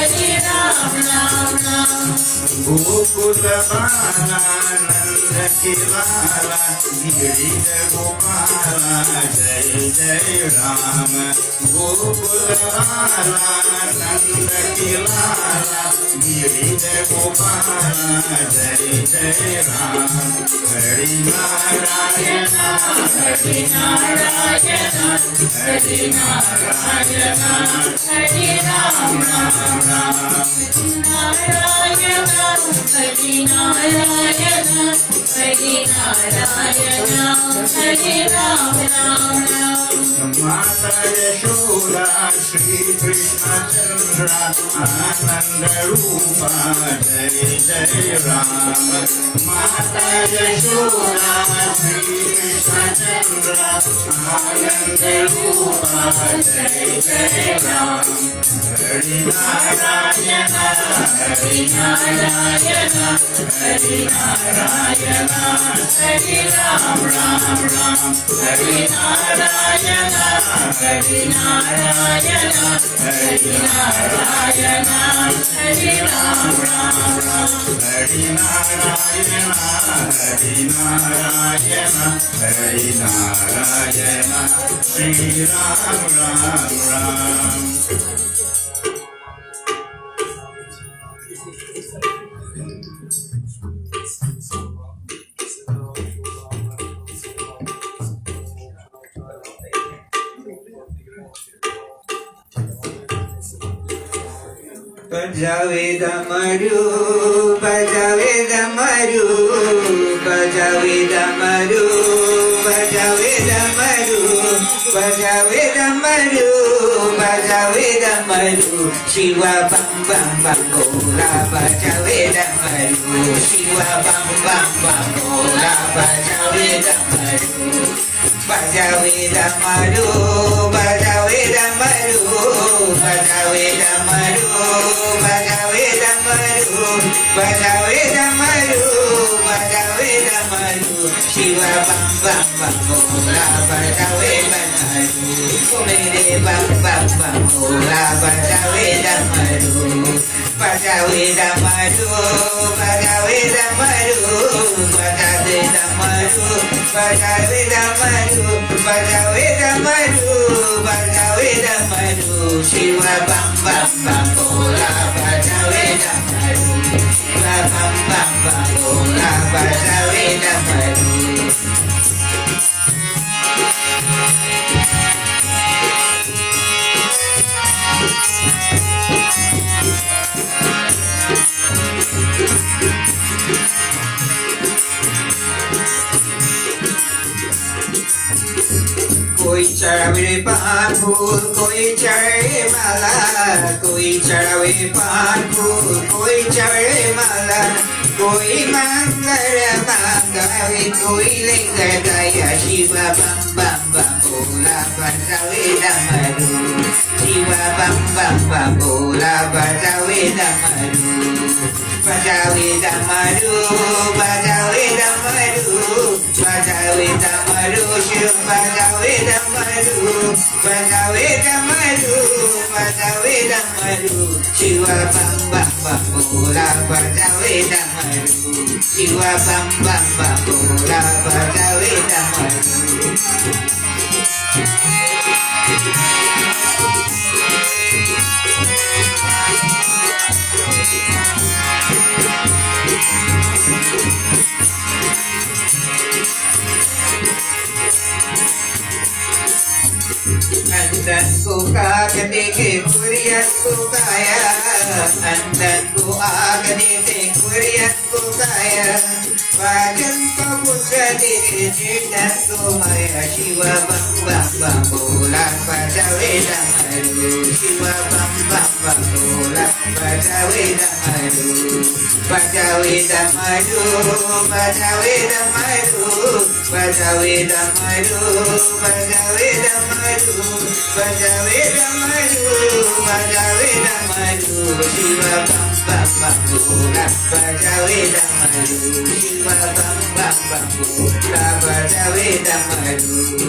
Hare Rama Gokul बाला नंद के लाला गिरिधर गोपाला जय जय राम गोकुल बाला नंद के लाला गिरिधर गोपाला जय जय राम हरि नारायण हरि नारायण हरि नारायण हरि राम राम राम नारायण हरि नारायण हरि नारायण हरि राम राम राम माता यशोदा श्री कृष्ण चंद्र आनंद रूपा जय जय राम माता यशोदा श्री कृष्ण चंद्र आनंद रूपा जय जय राम हरि नारायण हरि नारायण हरि नारायण हरि राम राम राम हरि नारायण हरि नारायण हरि नारायण हरि राम राम राम हरि नारायण हरि नारायण हरि नारायण श्री राम राम राम बजावे डमरू बजावे डमरू बजावे डमरू बजावे डमरू बजावे डमरू बजावे डमरू शिवा बम बम बम भोला बजावे डमरू शिवा बम बम बम भोला बजावे डमरू बजावे डमरू बजावे डमरू बजावे डमरू बजावे डमरू बजावे डमरू बजावे डमरू शिवा बम बम बम भोला बजावे डमरू मेरे बम बम बम भोला बजावे डमरू बजावे डमरू बजावे डमरू बजावे डमरू बजावे डमरू बजावे डमरू बजावे डमरू शिवा बम बम बम भोला बजावे डमरू शिवा बम बम बम भोला बजावे डमरू कोई चढ़ावे पान फूल कोई चढ़े माला कोई चढ़ावे पान फूल कोई चढ़े माला कोई मंगल मांगावे कोई लेकर गया शिवा बम बम बम भोला बजावे डमरू शिवा बम बम बम भोला बजावे डमरू बजावे डमरू बजावे डमरू बजावे डमरू शिव बजावे डमरू बजावे डमरू बजावे डमरू शिवा बम बम बम भोला बजावे डमरू शिवा बम बम बम भोला बजावे डमरू अंदन को काग देखे कुरियन को काया अंदन को आग देखे कुरियन को काया वाजन को पुत्र देखे चेतन को माया शिवा बम बम बम भोला बजावे डमरू शिवा बम बम बम भोला बजावे डमरू बजावे डमरू बजावे डमरू बजावे डमरू बजावे डमरू बजावे डमरू बजावे डमरू शिवा बम बम बम भोला बजावे डमरू शिवा बम बम बम भोला बजावे डमरू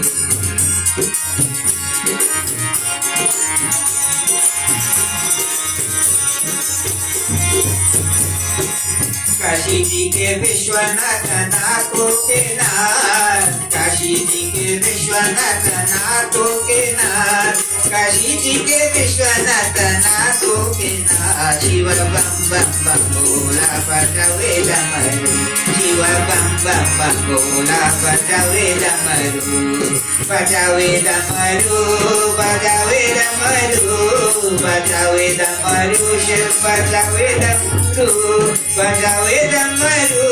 काशी जी के विश्वनाथ नाथों के नाथ, काशी जी के विश्वनाथ नाथों के नाथ, काशी जी के विश्वनाथ नाथों के नाथ। शिव बम बम बम भोला बजावे डमरू, शिव बम बम बम भोला बजावे डमरू, बजावे डमरू, बजावे डमरू, बजावे डमरू, शिव बजावे डमरू, बजावे डमरू,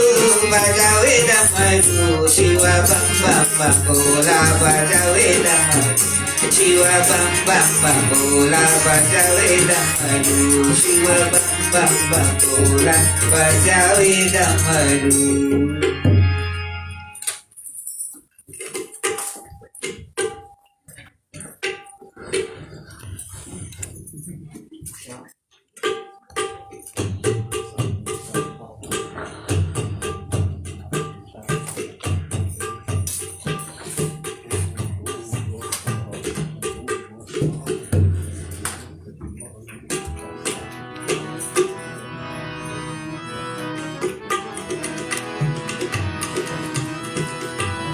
बजावे डमरू, शिव बम बम बम भोला बजावे डमरू, शिव बम बम बम भोला बजावे डमरू, शिव बम बम बम भोला बजावे डमरू।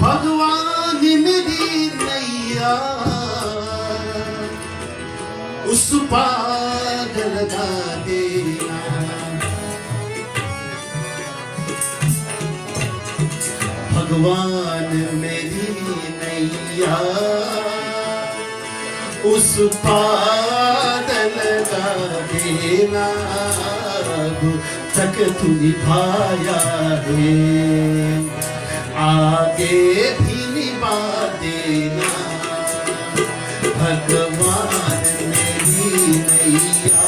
भगवान मेरी नैया उस पार लगा देना, भगवान मेरी नैया उस पार लगा देना, तक तू निभाया है आगे भी निभा देना, भगवान मेरी नैया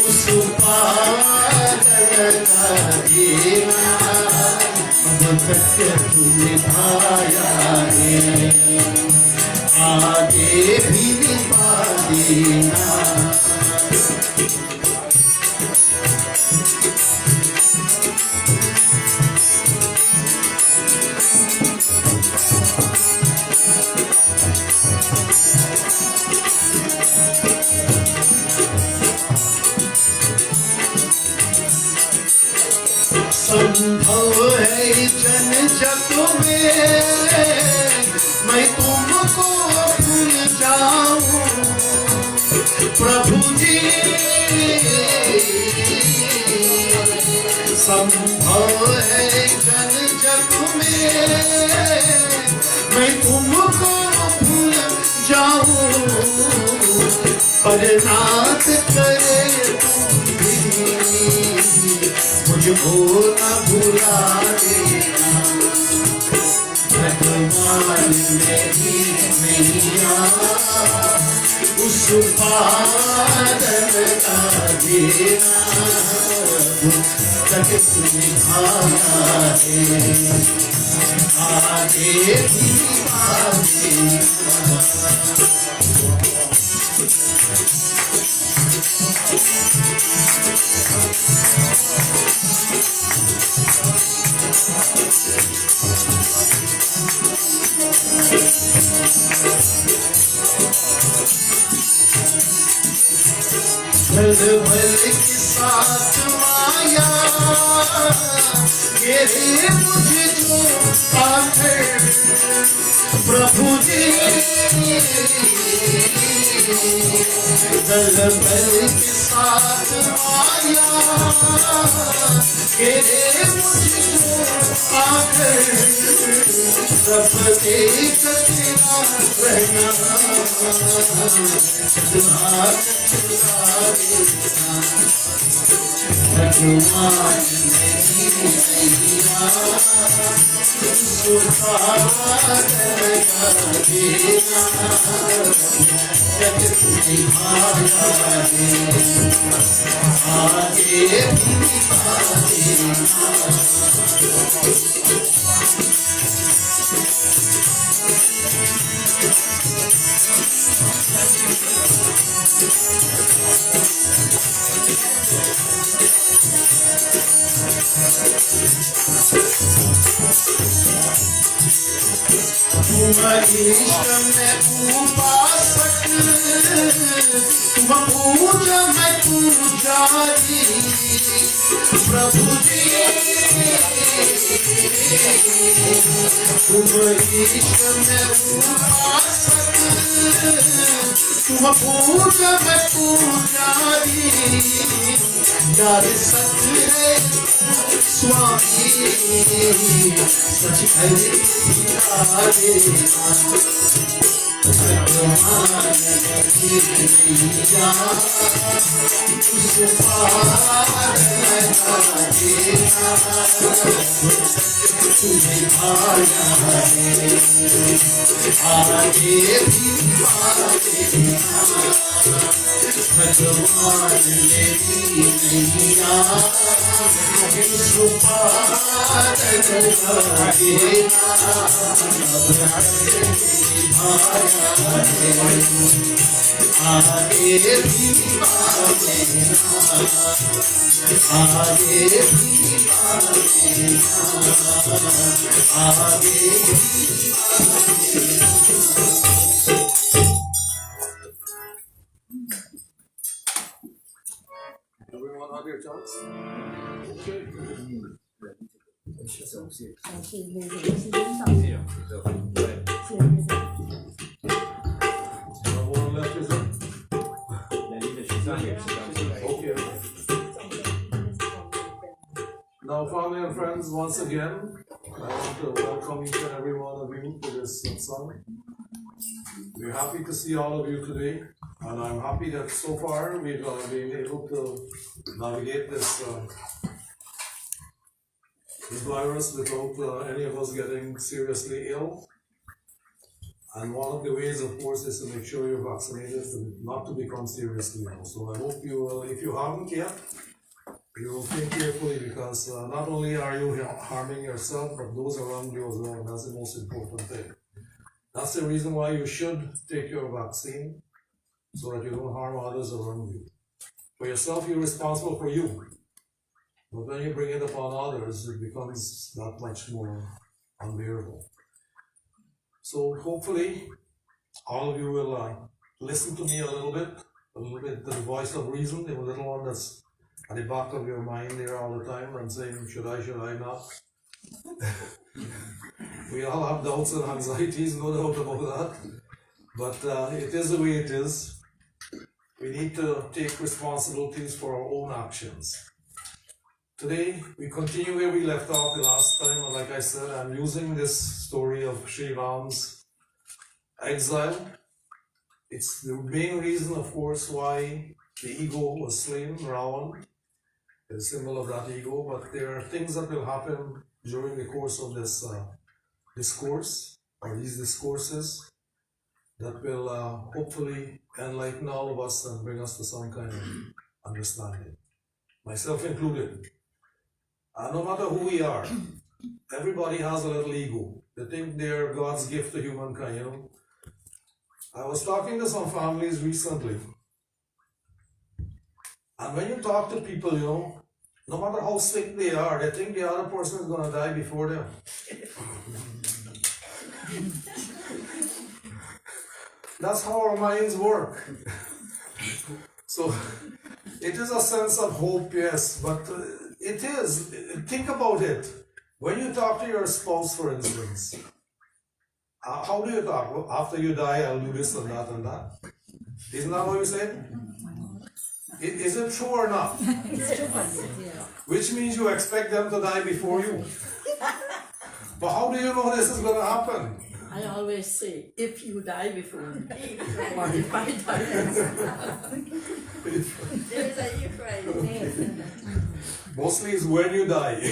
उस पार लगा देना, अब तक तू निभाया है आगे भी निभा देना। संभव है जन जग में मैं तुमको भूल जाऊं, प्रभु जी संभव है जन जग में मैं तुमको भूल जाऊं, पर नाथ करे मुझको न भुला देना, भगवान मेरी नैया उस पार लगा देना, तक तुझे भाया है आगे भी भल भल के साथ माया गिरे मुझे जो आखिर, प्रभु जी भल भल के साथ माया गिरे मुझे जो आखिर, सब देख तेरा रहना भगवान मेरी नैया उस पार लगा देना, जग तुझे भाया है आगे भी निभा देना। ईश्वर में उपासक तुम पूजा मैं पुजारी प्रभु जी तुम ईश्वर में उपासक तुम पूजा मैं पुजारी यार सत्य है स्वामी सच है भगवान मेरी नैया Everyone have your chance? Okay. Everyone left his room? Okay. Now, family and friends, once again, I want to welcome each and every one of you to this satsang. We're happy to see all of you today, and I'm happy that so far we've been able to navigate this virus without any of us getting seriously ill. And one of the ways, of course, is to make sure you're vaccinated, not to become seriously ill. So I hope you will, if you haven't yet, you will think carefully, because not only are you harming yourself, but those around you as well. That's the most important thing. That's the reason why you should take your vaccine, so that you don't harm others around you. For yourself, you're responsible for you. But when you bring it upon others, it becomes that much more unbearable. So hopefully, all of you will listen to me a little bit to the voice of reason, the little one that's at the back of your mind there all the time and saying, should I not? We all have doubts and anxieties, no doubt about that. But it is the way it is. We need to take responsibilities for our own actions. Today, we continue where we left off the last time, and like I said, I'm using this story of Sri Ram's exile. It's the main reason, of course, why the ego was slain, Ravan, a symbol of that ego, but there are things that will happen during the course of this discourse, or these discourses, that will hopefully enlighten all of us and bring us to some kind of understanding, myself included. No matter who we are, everybody has a little ego. They think they're God's gift to humankind, you know. I was talking to some families recently, and when you talk to people, you know, no matter how sick they are, they think the other person is going to die before them. That's how our minds work. So, it is a sense of hope, yes, but it is. Think about it. When you talk to your spouse, for instance, how do you talk? Well, after you die, I'll do this and that and that. Isn't that what you say? Is it true or not? Which means you expect them to die before you. But how do you know this is going to happen? I always say, if you die before me, or if I die There is a if right. Mostly it's when you die.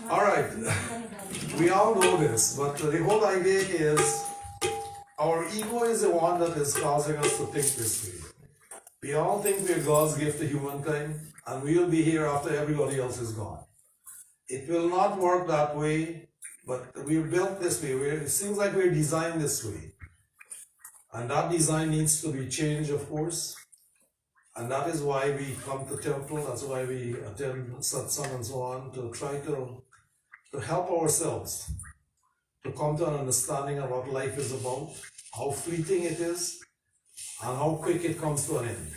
Alright, we all know this, but the whole idea is our ego is the one that is causing us to think this way. We all think we're God's gift to humankind, and we will be here after everybody else is gone. It will not work that way. But we're built this way. It seems like we're designed this way. And that design needs to be changed, of course. And that is why we come to temple. That's why we attend satsang and so on, to try to help ourselves, to come to an understanding of what life is about, how fleeting it is, and how quick it comes to an end.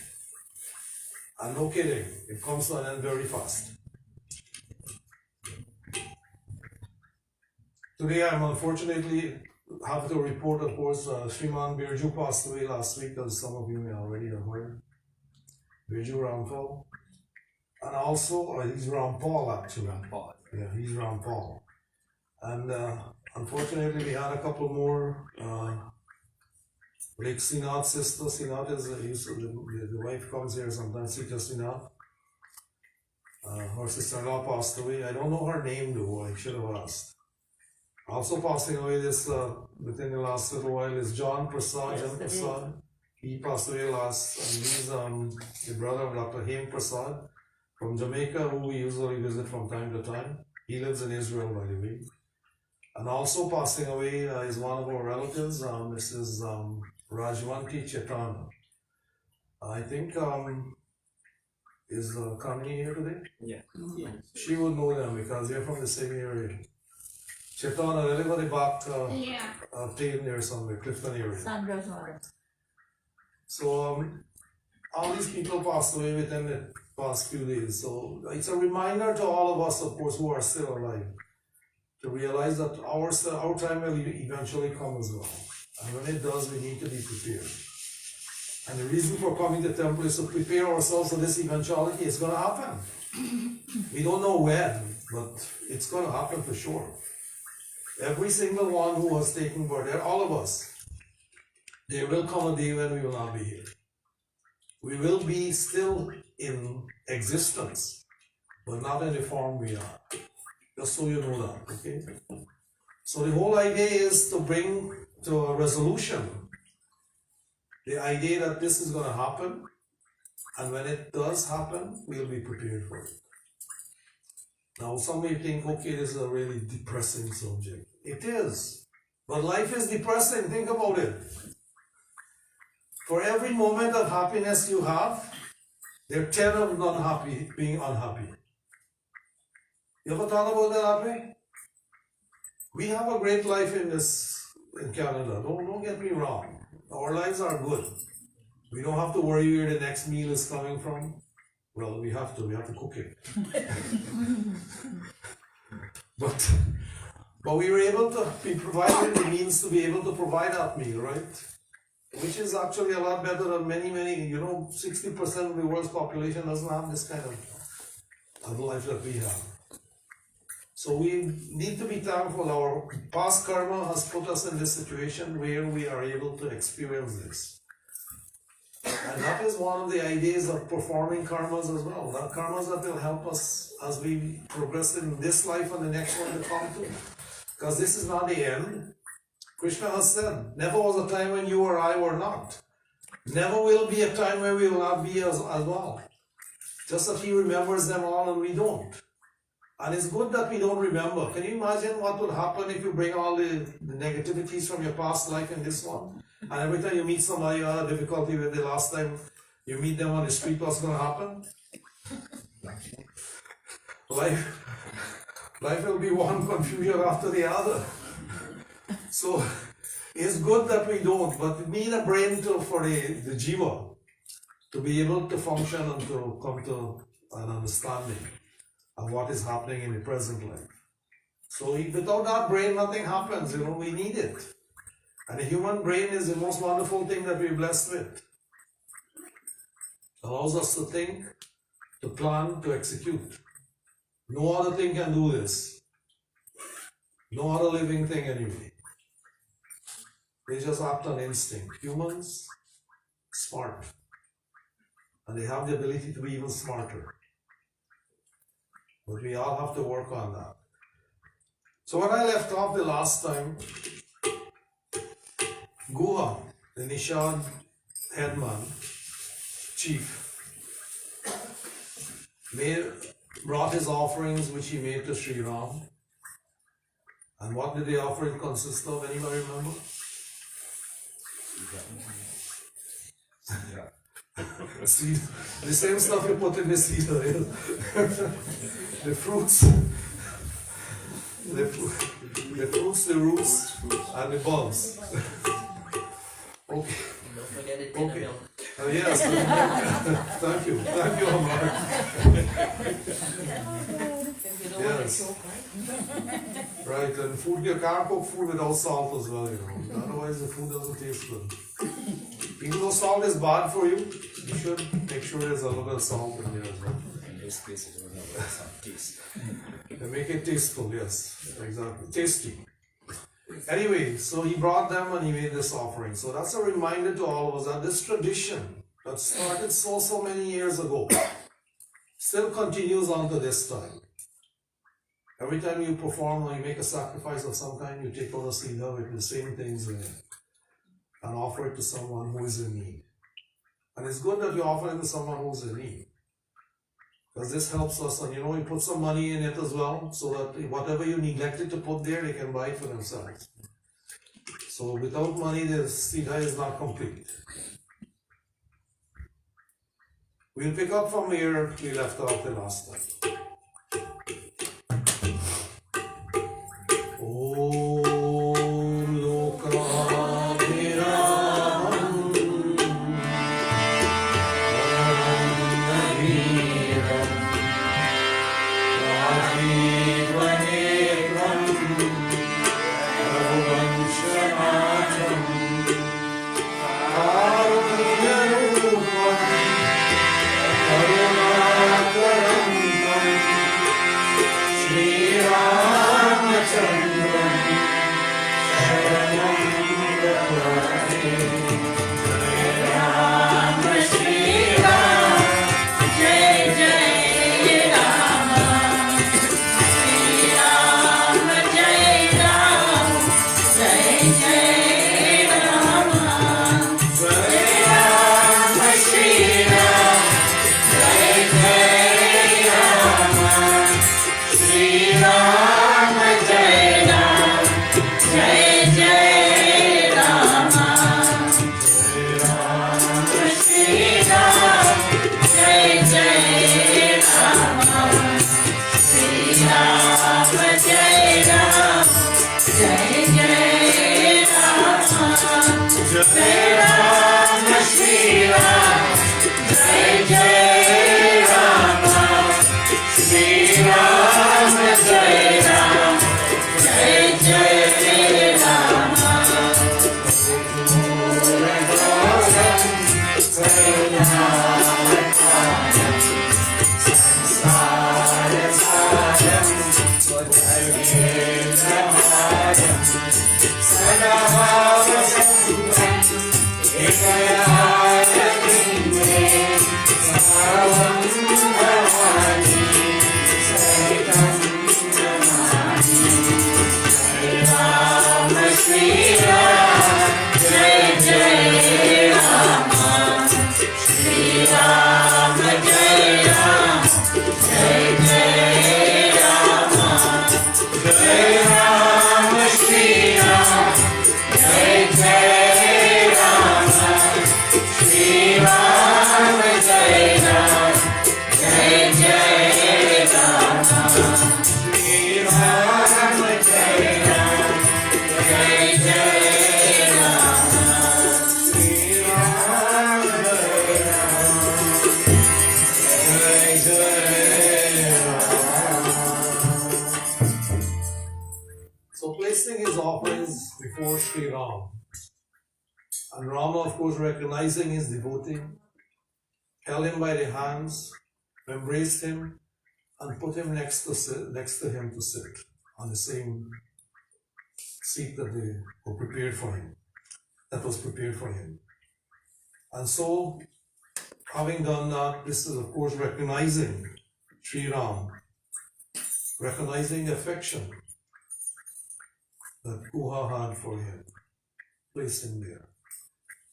And no kidding, it comes to an end very fast. Today I'm unfortunately have to report, of course, Sriman Birju passed away last week, as some of you may already have heard. Birju Rampal. And also, he's Rampal actually. Rampal. Yeah, he's Rampal. And unfortunately, we had a couple more. Like Sinath's sister, Sinath is the wife comes here sometimes, Sita Sinath. Her sister-in-law passed away. I don't know her name though, I should have asked. Also passing away this within the last little while is John Prasad, John Prasad. He passed away last, and he's the brother of Dr. Haim Prasad from Jamaica, who we usually visit from time to time. He lives in Israel, by the way. And also passing away is one of our relatives, Mrs. Rajwanti Chetana. I think is Kamini here today? Yeah. She would know them because they're from the same area. Chetana, they live at the back tail near somewhere, Clifton area. Sandra's mother. So all these people passed away within the past few days. So it's a reminder to all of us, of course, who are still alive, to realize that our time will eventually come as well. And when it does, we need to be prepared. And the reason for coming to temple is to prepare ourselves for this eventuality. It's going to happen. We don't know when, but it's going to happen for sure. Every single one who has taken birth, all of us, there will come a day when we will not be here. We will be still in existence, but not in the form we are. Just so you know that, okay? So the whole idea is to bring to a resolution the idea that this is going to happen, and when it does happen, we'll be prepared for it. Now, some may think, okay, this is a really depressing subject. It is. But life is depressing. Think about it. For every moment of happiness you have, there are 10 of being unhappy. You ever thought about that, Abby? We have a great life in Canada. Don't get me wrong. Our lives are good. We don't have to worry where the next meal is coming from. Well, we have to cook it. But we were able to be provided the means to be able to provide that meal, right? Which is actually a lot better than many, 60% of the world's population doesn't have this kind of life that we have. So we need to be thankful. Our past karma has put us in this situation where we are able to experience this. And that is one of the ideas of performing karmas as well. That karmas that will help us as we progress in this life and the next one to come to. Because this is not the end. Krishna has said, never was a time when you or I were not. Never will be a time where we will not be as well. Just that he remembers them all and we don't. And it's good that we don't remember. Can you imagine what would happen if you bring all the negativities from your past life in this one? And every time you meet somebody you had a difficulty with the last time you meet them on the street, what's going to happen? Life will be one confusion after the other. So it's good that we don't, but we need a brain for the jiva to be able to function and to come to an understanding of what is happening in the present life. So without that brain, nothing happens. We need it. And the human brain is the most wonderful thing that we're blessed with. It allows us to think, to plan, to execute. No other thing can do this. No other living thing anyway. They just act on instinct. Humans, smart. And they have the ability to be even smarter. But we all have to work on that. So when I left off the last time, Guha, the Nishad headman, chief, brought his offerings which he made to Sri Ram. And what did the offering consist of? Anybody remember? Seed. The same stuff you put in the seed oil. The fruits shoots, the roots, and the bulbs. Okay. Don't forget it, Okay. milk. Yes. Thank you, Amar. Yes. Right, and food, you can't cook food without salt as well, you know. Otherwise, the food doesn't taste good. Even though salt is bad for you, you should make sure there's a little bit of salt in there as well. In those cases, we're not going to taste. And make it tasteful, yes, exactly, tasty. Anyway, so he brought them and he made this offering. So that's a reminder to all of us that this tradition that started so many years ago still continues on to this time. Every time you perform or you make a sacrifice of some kind, you take out a cedar with the same things in it and offer it to someone who is in need. And it's good that you offer it to someone who's in need. Because this helps us, and you know, you put some money in it as well, so that whatever you neglected to put there, they can buy it for themselves. So without money, the siddha is not complete. We'll pick up from where we left off the last time. Om Lokabhiram So placing his offerings before Sri Ram, and Rama, of course, recognizing his devotee, held him by the hands, embraced him, and put him next to him to sit on the same seat that they were prepared for him, that was prepared for him. And so, having done that, this is of course recognizing Sri Ram, recognizing the affection that Guha had for him, placed him there.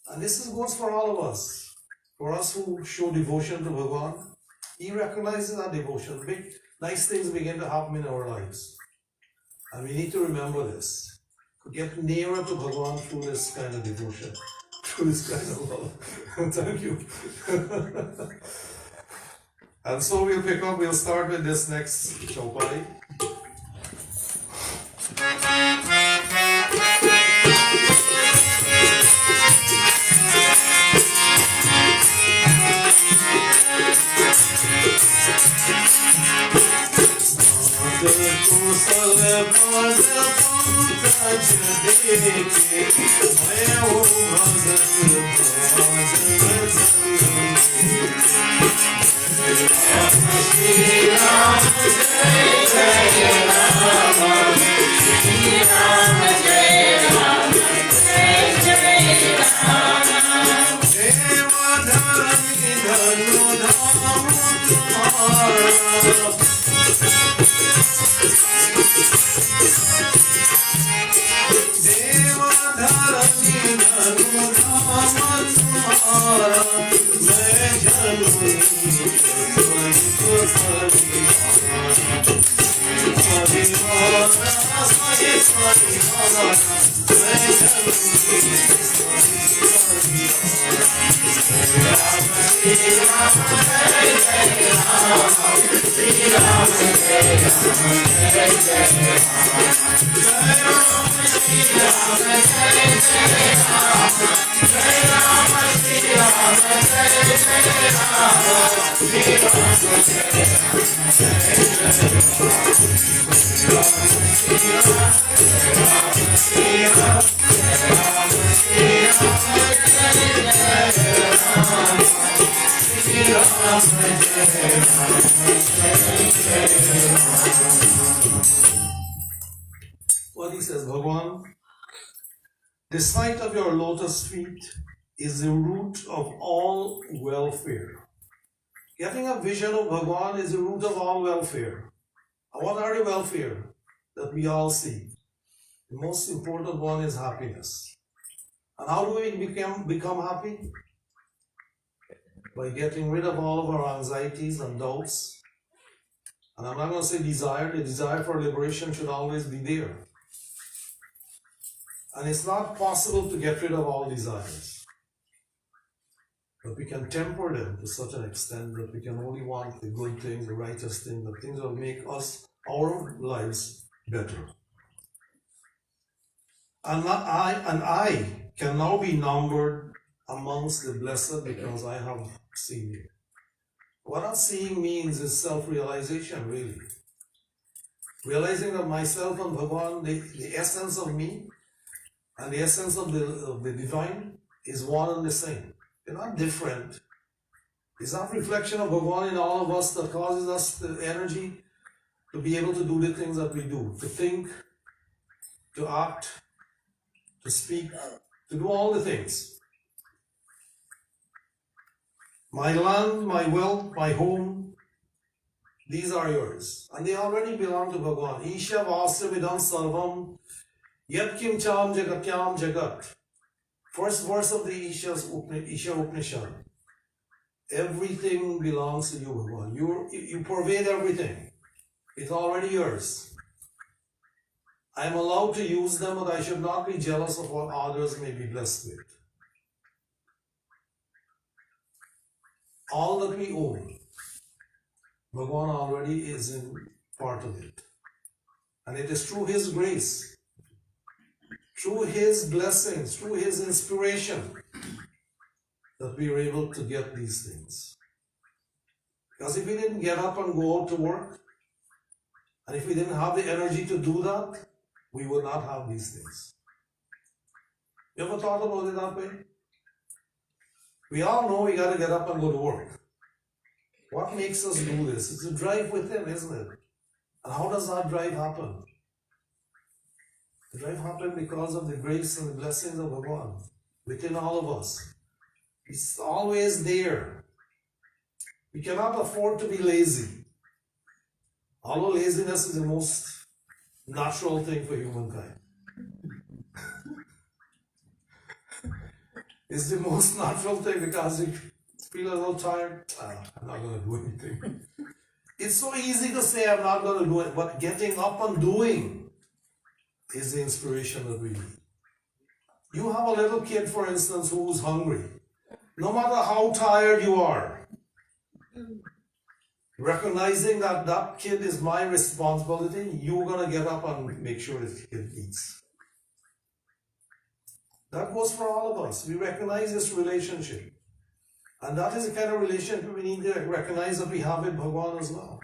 And this goes for all of us. For us who show devotion to Bhagavan, he recognizes our devotion. Big, nice things begin to happen in our lives. And we need to remember this. To get nearer to Bhagavan through this kind of devotion, through this kind of love. Thank you. And so we'll start with this next Chaupadi. Pankaj देखे मैं हो भजन श्री राम जय जय राम श्री राम जय राम जय जय राम देवधनी धनु धाम तुम्हारा देवधनी धनु धाम तुम्हारा मैं जननी What he says, Bhagavan, the sight of your lotus feet is the root of all welfare. Getting a vision of Bhagavan is the root of all welfare. And what are the welfare that we all see? The most important one is happiness. And how do we become happy? By getting rid of all of our anxieties and doubts. And I'm not going to say desire. The desire for liberation should always be there. And it's not possible to get rid of all desires. But we can temper them to such an extent that we can only want the good things, the righteous things, the things that will make us, our lives better. And I can now be numbered amongst the blessed because I have seen you. What that seeing means is self-realization, really. Realizing that myself and Bhagavan, the essence of me, and the essence of the divine is one and the same. They're not different. It's that reflection of Bhagavan in all of us that causes us the energy to be able to do the things that we do, to think, to act, to speak, to do all the things. My land, my wealth, my home, these are yours. And they already belong to Bhagavan. Isha Vasya Vidam Sarvam Yat Kim Cham Jagatyam Jagat. First verse of the Isha Upanishad. Everything belongs to you, Bhagavan. You pervade everything. It's already yours. I am allowed to use them, but I should not be jealous of what others may be blessed with. All that we own, Bhagavan already is in part of it. And it is through His grace, through His blessings, through His inspiration, that we are able to get these things. Because if we didn't get up and go out to work, and if we didn't have the energy to do that, we would not have these things. You ever thought about it that way? We all know we got to get up and go to work. What makes us do this? It's a drive within, isn't it? And how does that drive happen? The drive happens because of the grace and the blessings of Bhagavan within all of us. It's always there. We cannot afford to be lazy. Although laziness is the most natural thing for humankind. It's the most natural thing because you feel a little tired. I'm not going to do anything. It's so easy to say I'm not going to do it, but getting up and doing is the inspiration that we need. You have a little kid, for instance, who's hungry. No matter how tired you are, recognizing that that kid is my responsibility, you're going to get up and make sure that kid eats. That goes for all of us. We recognize this relationship. And that is the kind of relationship we need to recognize that we have with Bhagavan as well.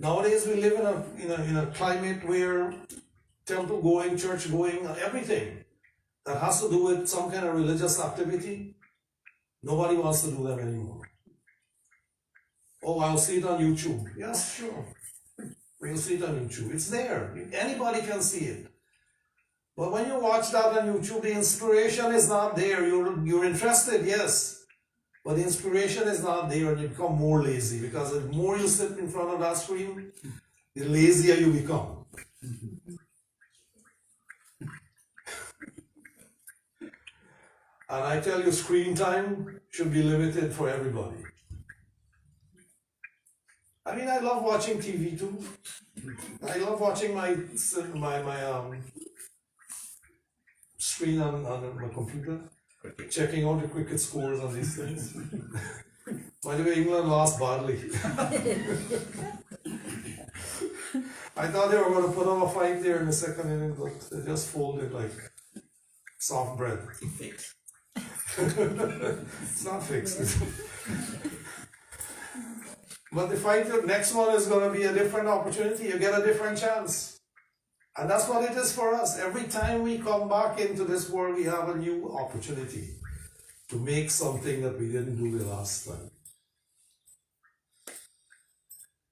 Nowadays we live in a climate where temple going, church going, everything that has to do with some kind of religious activity, nobody wants to do them anymore. Oh, I'll see it on YouTube. Yes, sure. We'll see it on YouTube. It's there. Anybody can see it. But when you watch that on YouTube, the inspiration is not there. You're interested, yes. But the inspiration is not there and you become more lazy because the more you sit in front of that screen, the lazier you become. And I tell you, screen time should be limited for everybody. I mean, I love watching TV too. I love watching my screen on my computer, checking out the cricket scores on these things. By the way, England lost badly. I thought they were going to put on a fight there in the second inning, but they just folded like soft bread. It's not fixed. But the fight, the next one is going to be a different opportunity. You get a different chance. And that's what it is for us. Every time we come back into this world, we have a new opportunity to make something that we didn't do the last time.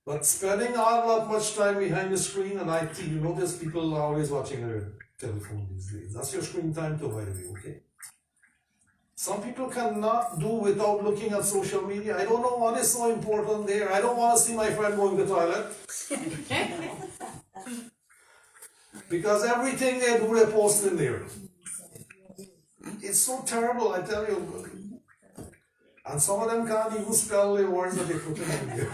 But spending all that much time behind the screen, and you notice people are always watching their telephone these days. That's your screen time too, by the way, okay? Some people cannot do without looking at social media. I don't know what is so important there. I don't want to see my friend going to the toilet. Because everything they do, they post in there. It's so terrible, I tell you. And some of them can't even spell the words that they put in there.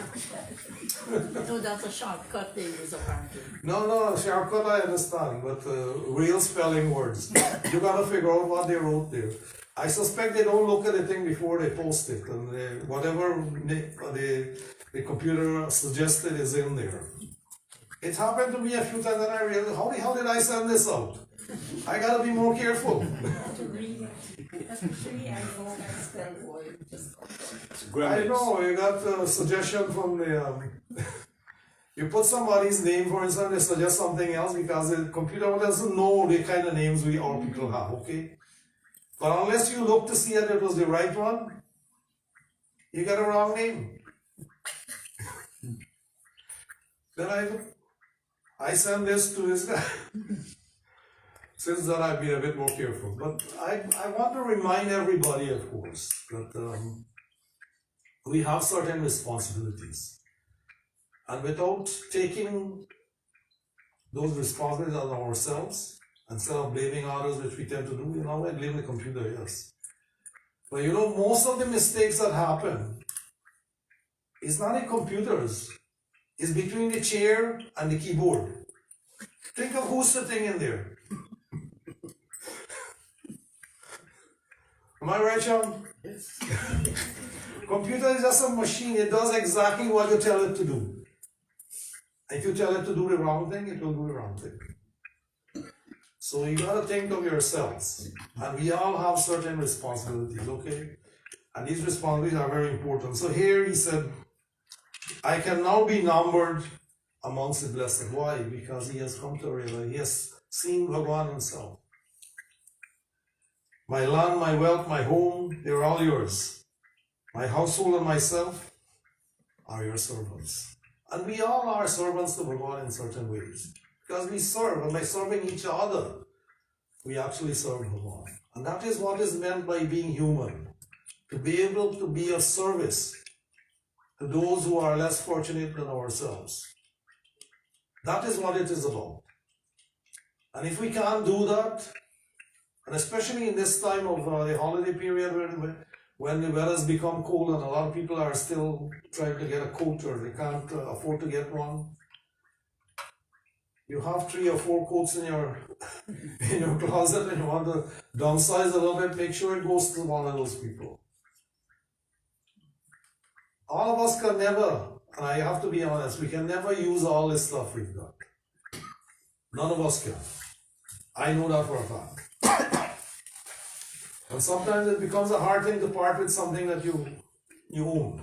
No, that's a shortcut they use apparently. No, shortcut I understand, but real spelling words. You gotta figure out what they wrote there. I suspect they don't look at the thing before they post it, and whatever the computer suggested is in there. It happened to me a few times and I realized, how the hell did I send this out? I gotta be more careful. I know, you got a suggestion from the, you put somebody's name, for instance, they suggest something else because the computer doesn't know the kind of names all people have, okay? But unless you look to see that it was the right one, you got a wrong name. Then I send this to this guy. Since then I've been a bit more careful. But I want to remind everybody, of course, that we have certain responsibilities. And without taking those responsibilities on ourselves, instead of blaming others, which we tend to do, I blame the computer, yes. But most of the mistakes that happen is not in computers. It's between the chair and the keyboard. Think of who's sitting in there. Am I right, Sean? Yes. Computer is just a machine. It does exactly what you tell it to do. If you tell it to do the wrong thing, it will do the wrong thing. So you gotta think of yourselves. And we all have certain responsibilities, okay? And these responsibilities are very important. So here he said, I can now be numbered amongst the blessed. Why? Because he has come to realize, he has seen Bhagavan himself. My land, my wealth, my home, they're all yours. My household and myself are your servants. And we all are servants to Bhagavan in certain ways. Because we serve, and by serving each other, we actually serve Bhagavan. And that is what is meant by being human. To be able to be of service to those who are less fortunate than ourselves. That is what it is about. And if we can't do that, and especially in this time of the holiday period when the weather's become cold and a lot of people are still trying to get a coat or they can't afford to get one, you have 3 or 4 coats in your closet and you want to downsize a little bit, make sure it goes to one of those people. All of us can never, and I have to be honest, we can never use all this stuff we've got. None of us can. I know that for a fact. And sometimes it becomes a hard thing to part with something that you own.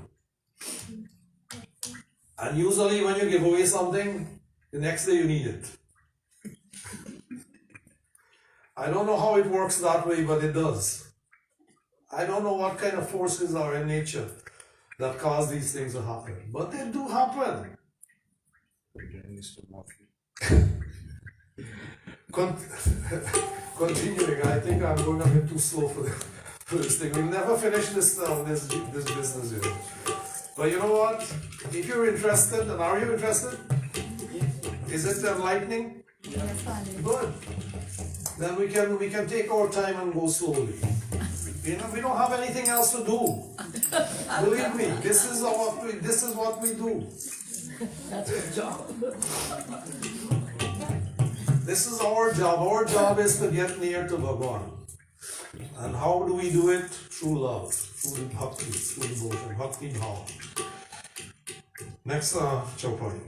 And usually when you give away something, the next day you need it. I don't know how it works that way, but it does. I don't know what kind of forces are in nature that cause these things to happen, but they do happen. Continuing, I think I'm going a bit too slow for this thing. We'll never finish this business here. But you know what? If you're interested, and are you interested? Is it enlightening? Good. Then we can take our time and go slowly. You know, we don't have anything else to do. Believe me, this is what we do. That's your job. This is our job. Our job is to get near to Bhagavan. And how do we do it? Through love, through bhakti, through devotion, bhakti bhava. Next chaupai.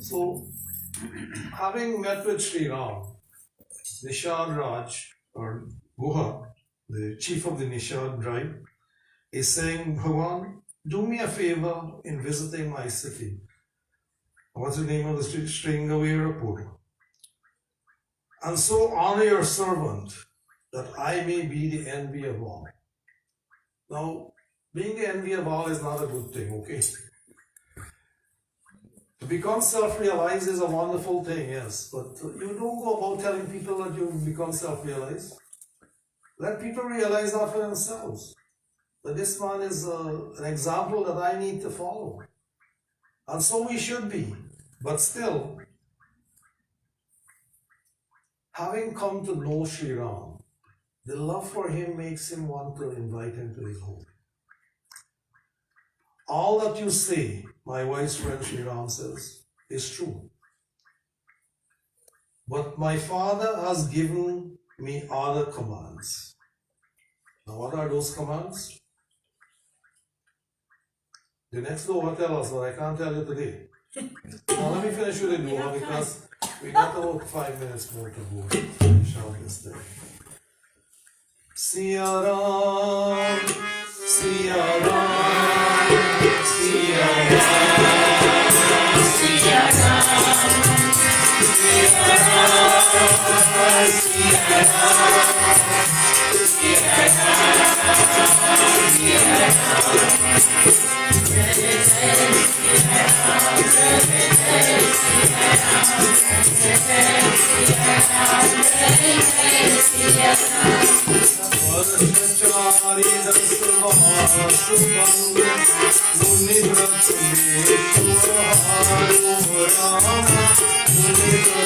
So, having met with Sri Ram, Nishad Raj, or Guha, the chief of the Nishad tribe, is saying, Bhagavan, do me a favor in visiting my city. What's the name of the street? Sringavira. And so honor your servant, that I may be the envy of all. Now, being the envy of all is not a good thing, okay? To become self-realized is a wonderful thing, yes, but you don't go about telling people that you've become self-realized. Let people realize that for themselves. That this man is an example that I need to follow. And so we should be. But still, having come to know Sri Ram, the love for him makes him want to invite him to his home. All that you say, my wise friend Sri Ram says, is true. But my father has given me other commands. Now what are those commands? The next Doha tell us, but I can't tell you today. Now let me finish with the Doha because we got about 5 minutes more to go to finish out this day. Siya Ram, Siya Ram, Siya Ram, Siya Ram, Siya Ram, Siya Ram, Siya Ram, Siya Ram. Muni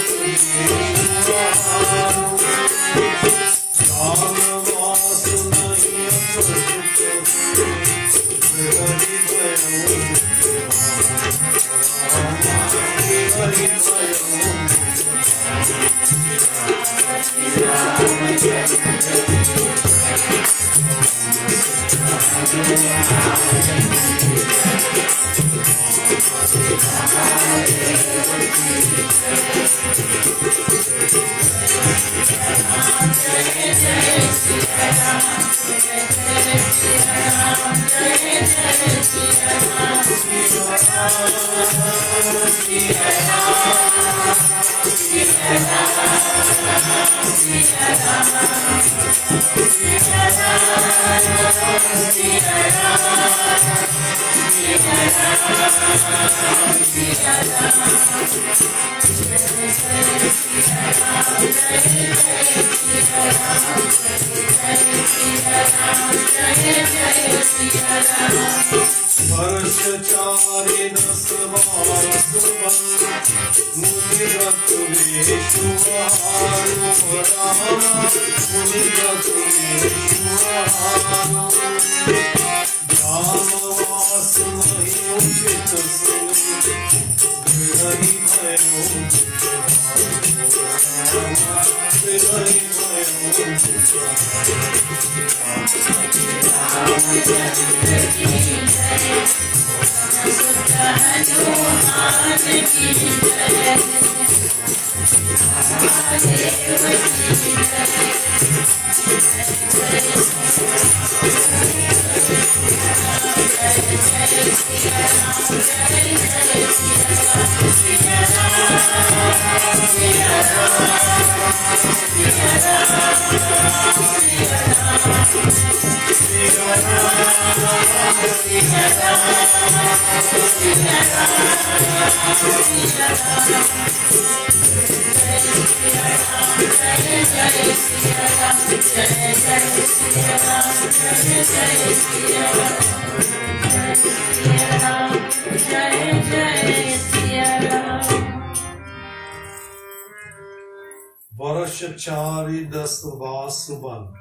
Varashachari Dasvasuban.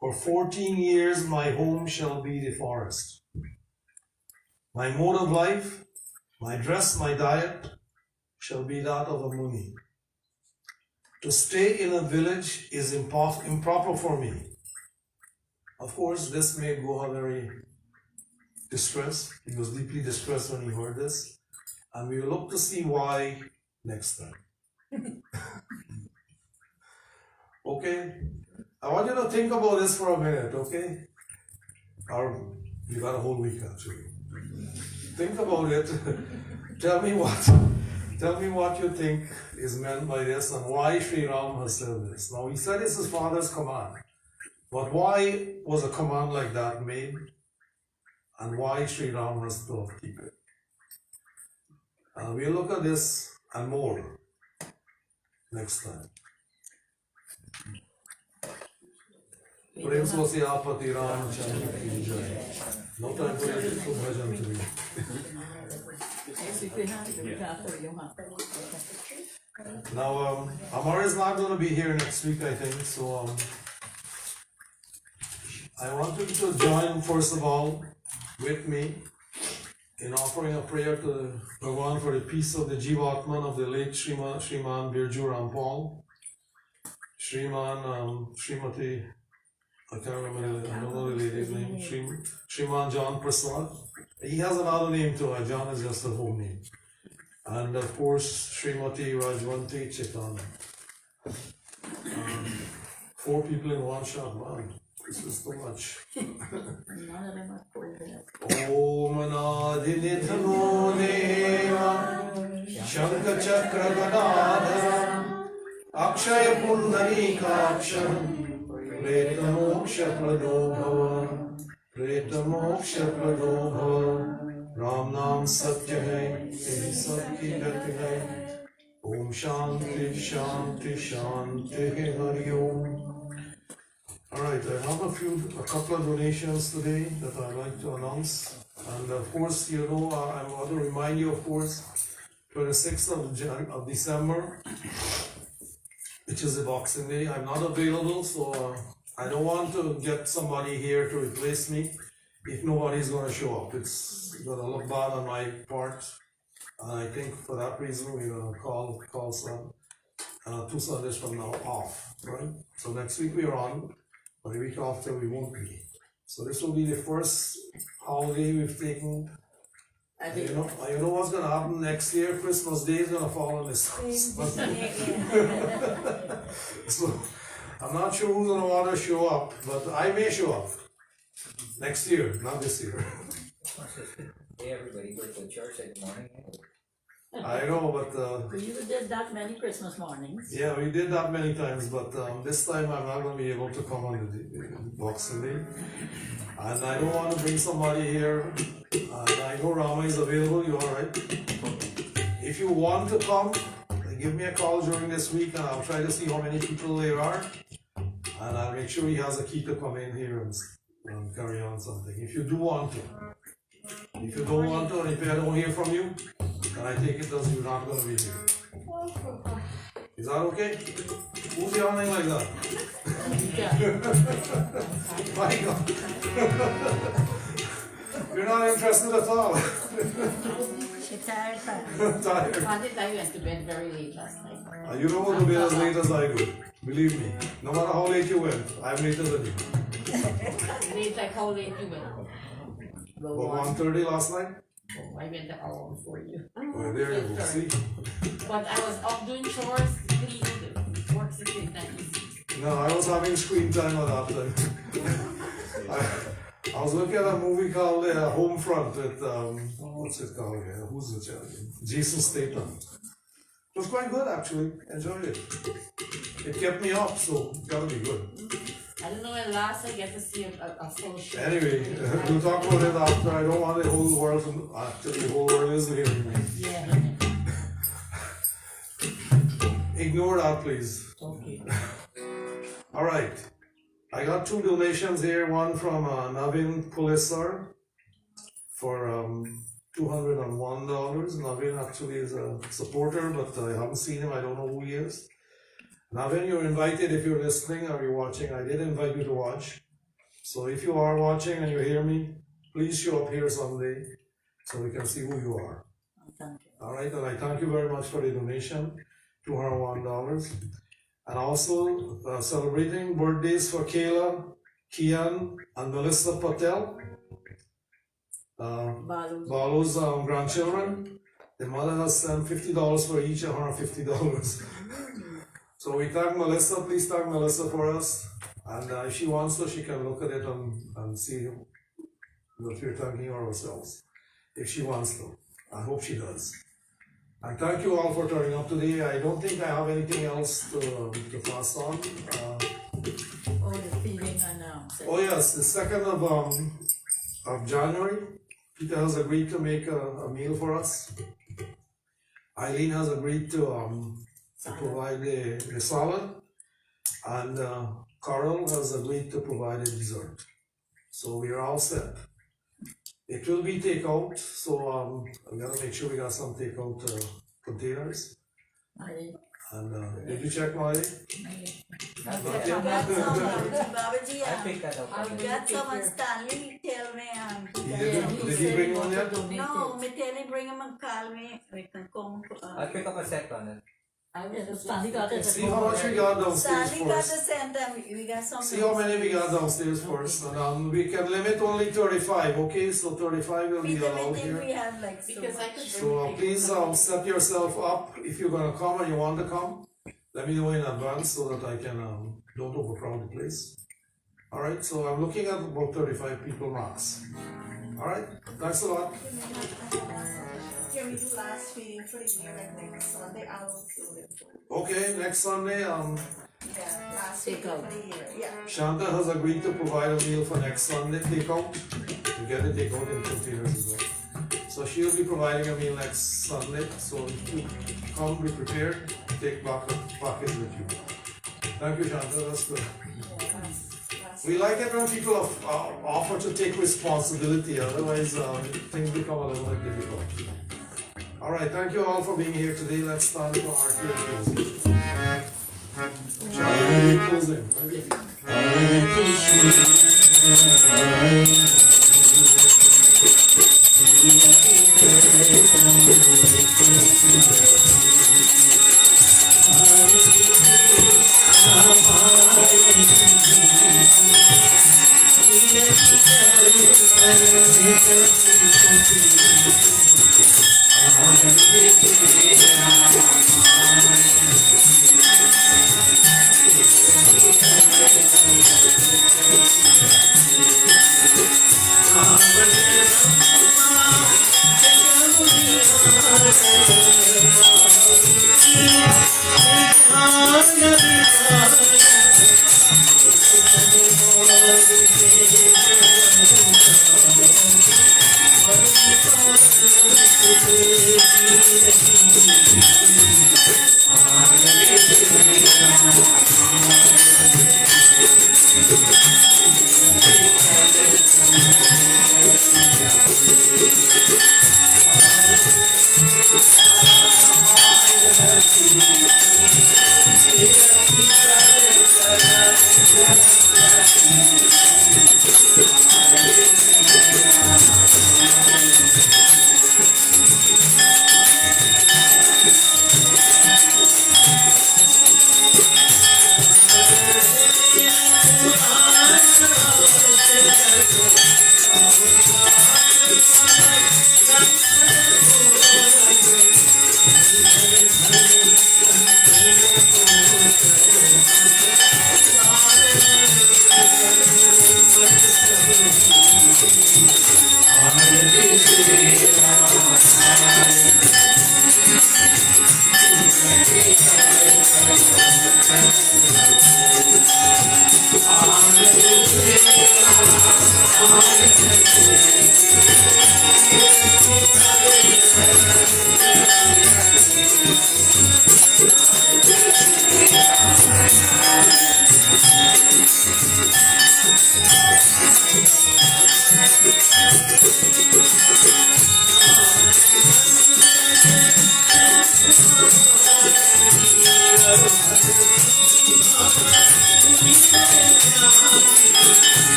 For 14 years my home shall be the forest. My mode of life, my dress, my diet shall be that of a Muni. To stay in a village is improper for me. Of course, this made Guha very distressed. He was deeply distressed when he heard this. And we will look to see why next time. Okay? I want you to think about this for a minute, okay? Or you got a whole week actually. Think about it. Tell me what you think is meant by this and why Sri Ram has said this. Now he said it's his father's command. But why was a command like that made? And why Sri Ram has to keep it? We'll look at this and more next time. प्रेम से सियापति रामचंद्र की जय. No time for you to bhajan to me. Now, Amar is not going to be here next week, I think. So, I want you to join first of all with me in offering a prayer to Bhagavan for the peace of the Jivatman of the late Shriman Birju Rampal, Srimati. I can't remember, I don't know the lady's name, Shriman John Prasad. He has another name too, John is just a home name. And of course, Srimati Rajwanti Chaitanya. 4 people in one shot, man. This is too much. Om Anadinithano Deva Shankha Chakra Gadadhara Akshaya Pundarikaksham Preta Moksha Prado Bhava Preta Moksha Prado Bhava Ram Nam Satya Hai Tehi Sab Ki Gati Hai Om Shanti Shanti Shanti Hari Om. Alright, I have a couple of donations today that I'd like to announce. And of course, you know, I want to remind you, of course, 26th of December, which is a Boxing Day. I'm not available, so I don't want to get somebody here to replace me if nobody's going to show up. It's going to look bad on my part. And I think for that reason, we're going to call some 2 Sundays from now off, right? So next week we're on, but the week after we won't be. So this will be the first holiday we've taken. I You think know what's gonna happen next year? Christmas Day is gonna fall on this. So I'm not sure who's gonna wanna show up, but I may show up next year, not this year. Hey, everybody goes to church in the morning. I know, but we did that many Christmas mornings. yeah, we did that many times, but this time I'm not gonna be able to come on the Boxing Day. And I don't wanna bring somebody here, and I know Rama is available, you alright? If you want to come, give me a call during this week and I'll try to see how many people there are. And I'll make sure he has a key to come in here and carry on something, if you do want to. If you don't want to, and if I don't hear from you, then I take it as you're not gonna be here. Is that okay? Who's yawning like that? My God. You're not interested at all. She's tired. Tired. I think I went to bed very late last night. You don't want to be as late as I do. Believe me. No matter how late you went, I'm later than you. Late like how late you went? About 1:30 last night? Oh, I went an hour before you. Well, there you go. See? But I was up doing chores, cleaning, work 16 times. No, I was having screen time at that time. I was looking at a movie called Homefront with, what's it called? Who's the champion? Jason Statham. It was quite good actually. Enjoyed it. It kept me up, so it gotta be good. I don't know when last I get to see a full show. Anyway, we'll talk about it after. I don't want the whole world to, actually the whole world is hearing me. Yeah. Ignore that, please. Okay. Alright. I got 2 donations here. One from Navin Pulisar for $201. Navin actually is a supporter, but I haven't seen him. I don't know who he is. Navin, you're invited if you're listening or you're watching. I did invite you to watch. So if you are watching and you hear me, please show up here someday so we can see who you are. Thank you. Alright, and I thank you very much for the donation, $201. And also celebrating birthdays for Kayla, Kian, and Melissa Patel, Balu's grandchildren. The mother has sent $50 for each, $150. So we thank Melissa. Please thank Melissa for us. And if she wants to, she can look at it and see that we're thanking her ourselves. If she wants to. I hope she does. And thank you all for turning up today. I don't think I have anything else to pass on. Oh, the feeding and Oh yes, the 2nd of January, Peter has agreed to make a meal for us. Eileen has agreed to provide the salad, and Carl has agreed to provide a dessert. So we are all set. It will be takeout, so we gotta make sure we got some takeout containers. And did you check Molly? Not yet? Babaji, I picked that up. I got someone Stanley tell me Did he bring one yet? no, me tell him bring him and call me. We can come. I picked up a set on it. Stanley got it. See how much we got downstairs Stanley got the first. center. We got some. See how many we got downstairs first. And we can limit only 35, okay? So 35 will be Peter, allowed we think here. we have like so Because I much. could So please set yourself up if you're gonna come and you want to come. Let me know in advance so that I can don't overcrowd the place. Alright, so I'm looking at about 35 people max. Alright, thanks a lot. Can we do last feeding for the year and next Sunday? I will do it. Okay, next Sunday, Yeah, last feeding for the year. Yeah. Shanta has agreed to provide a meal for next Sunday takeout. You get a takeout in containers as well. So she'll be providing a meal next Sunday. So if you come, be prepared, take package with you. Thank you, Shanta. That's good. We like it when people offer to take responsibility. Otherwise, things become a little bit difficult. All right. Thank you all for being here today. Let's start with our closing. Closing.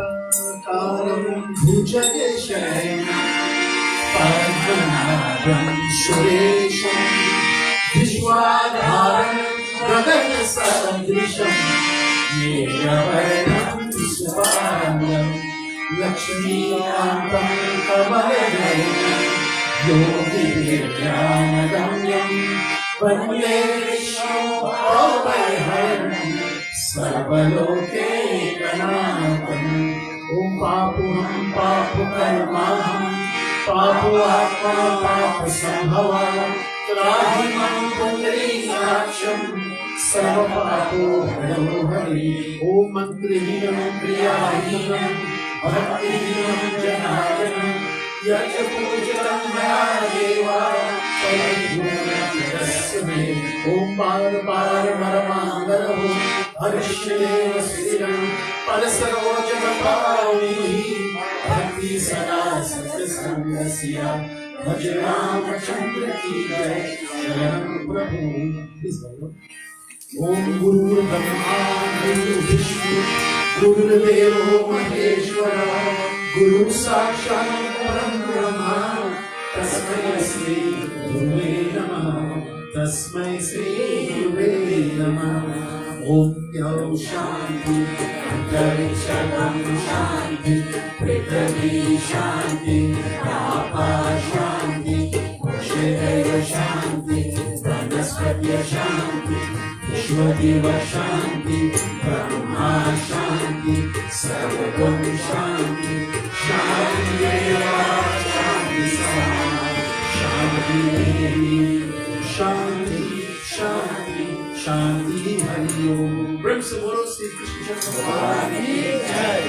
शान्ताकारं भुजगशयनं पद्मनाभं सुरेशं विश्वाधारं गगनसदृशं मेघवर्णं सुवर्णं लक्ष्मीकान्तं कमलनयनं योगिनिर्यामगम्यं वन्दे विष्णुं सर्वलोकैकनाथम् ॐ पापुहं पापकर्माहं पापवात्मा पापसम्भवा त्राहि मां पुण्डरीकाक्षं सर्वपापो हरो हरि ॐ मन्त्रिहीनं प्रियाहीनं भक्तिहीनं जनार्दनं यज्पूजितं मया देवा तस्मै ॐ पारपारमरमाङ्गलः हरिष्येव श्रीरं परसरोजमपावि भक्ति सदा सत्सङ्गस्य भज रामचन्द्र की जय शरणं प्रभु ॐ गुरुर्ब्रह्मा गुरुर्विष्णु गुरुर्देवो महेश्वरः गुरुः साक्षात् परं ब्रह्म तस्मै श्री गुरुवे नमः तस्मै श्री गुरुवे नमः ॐ द्यौ शान्ति अन्तरिक्षं शान्ति पृथिवी शान्ति आकाश शान्ति क्षेत्रैव शान्ति वनस्पतयः शान्ति विश्वदेव शान्ति ब्रह्मा शान्ति सर्वं शान्ति शान्तिरेव शान्ति शान्ति शान्ति शान्ति शान्ति हरि ओम। प्रेम से बोलो श्री कृष्ण भगवान की जय।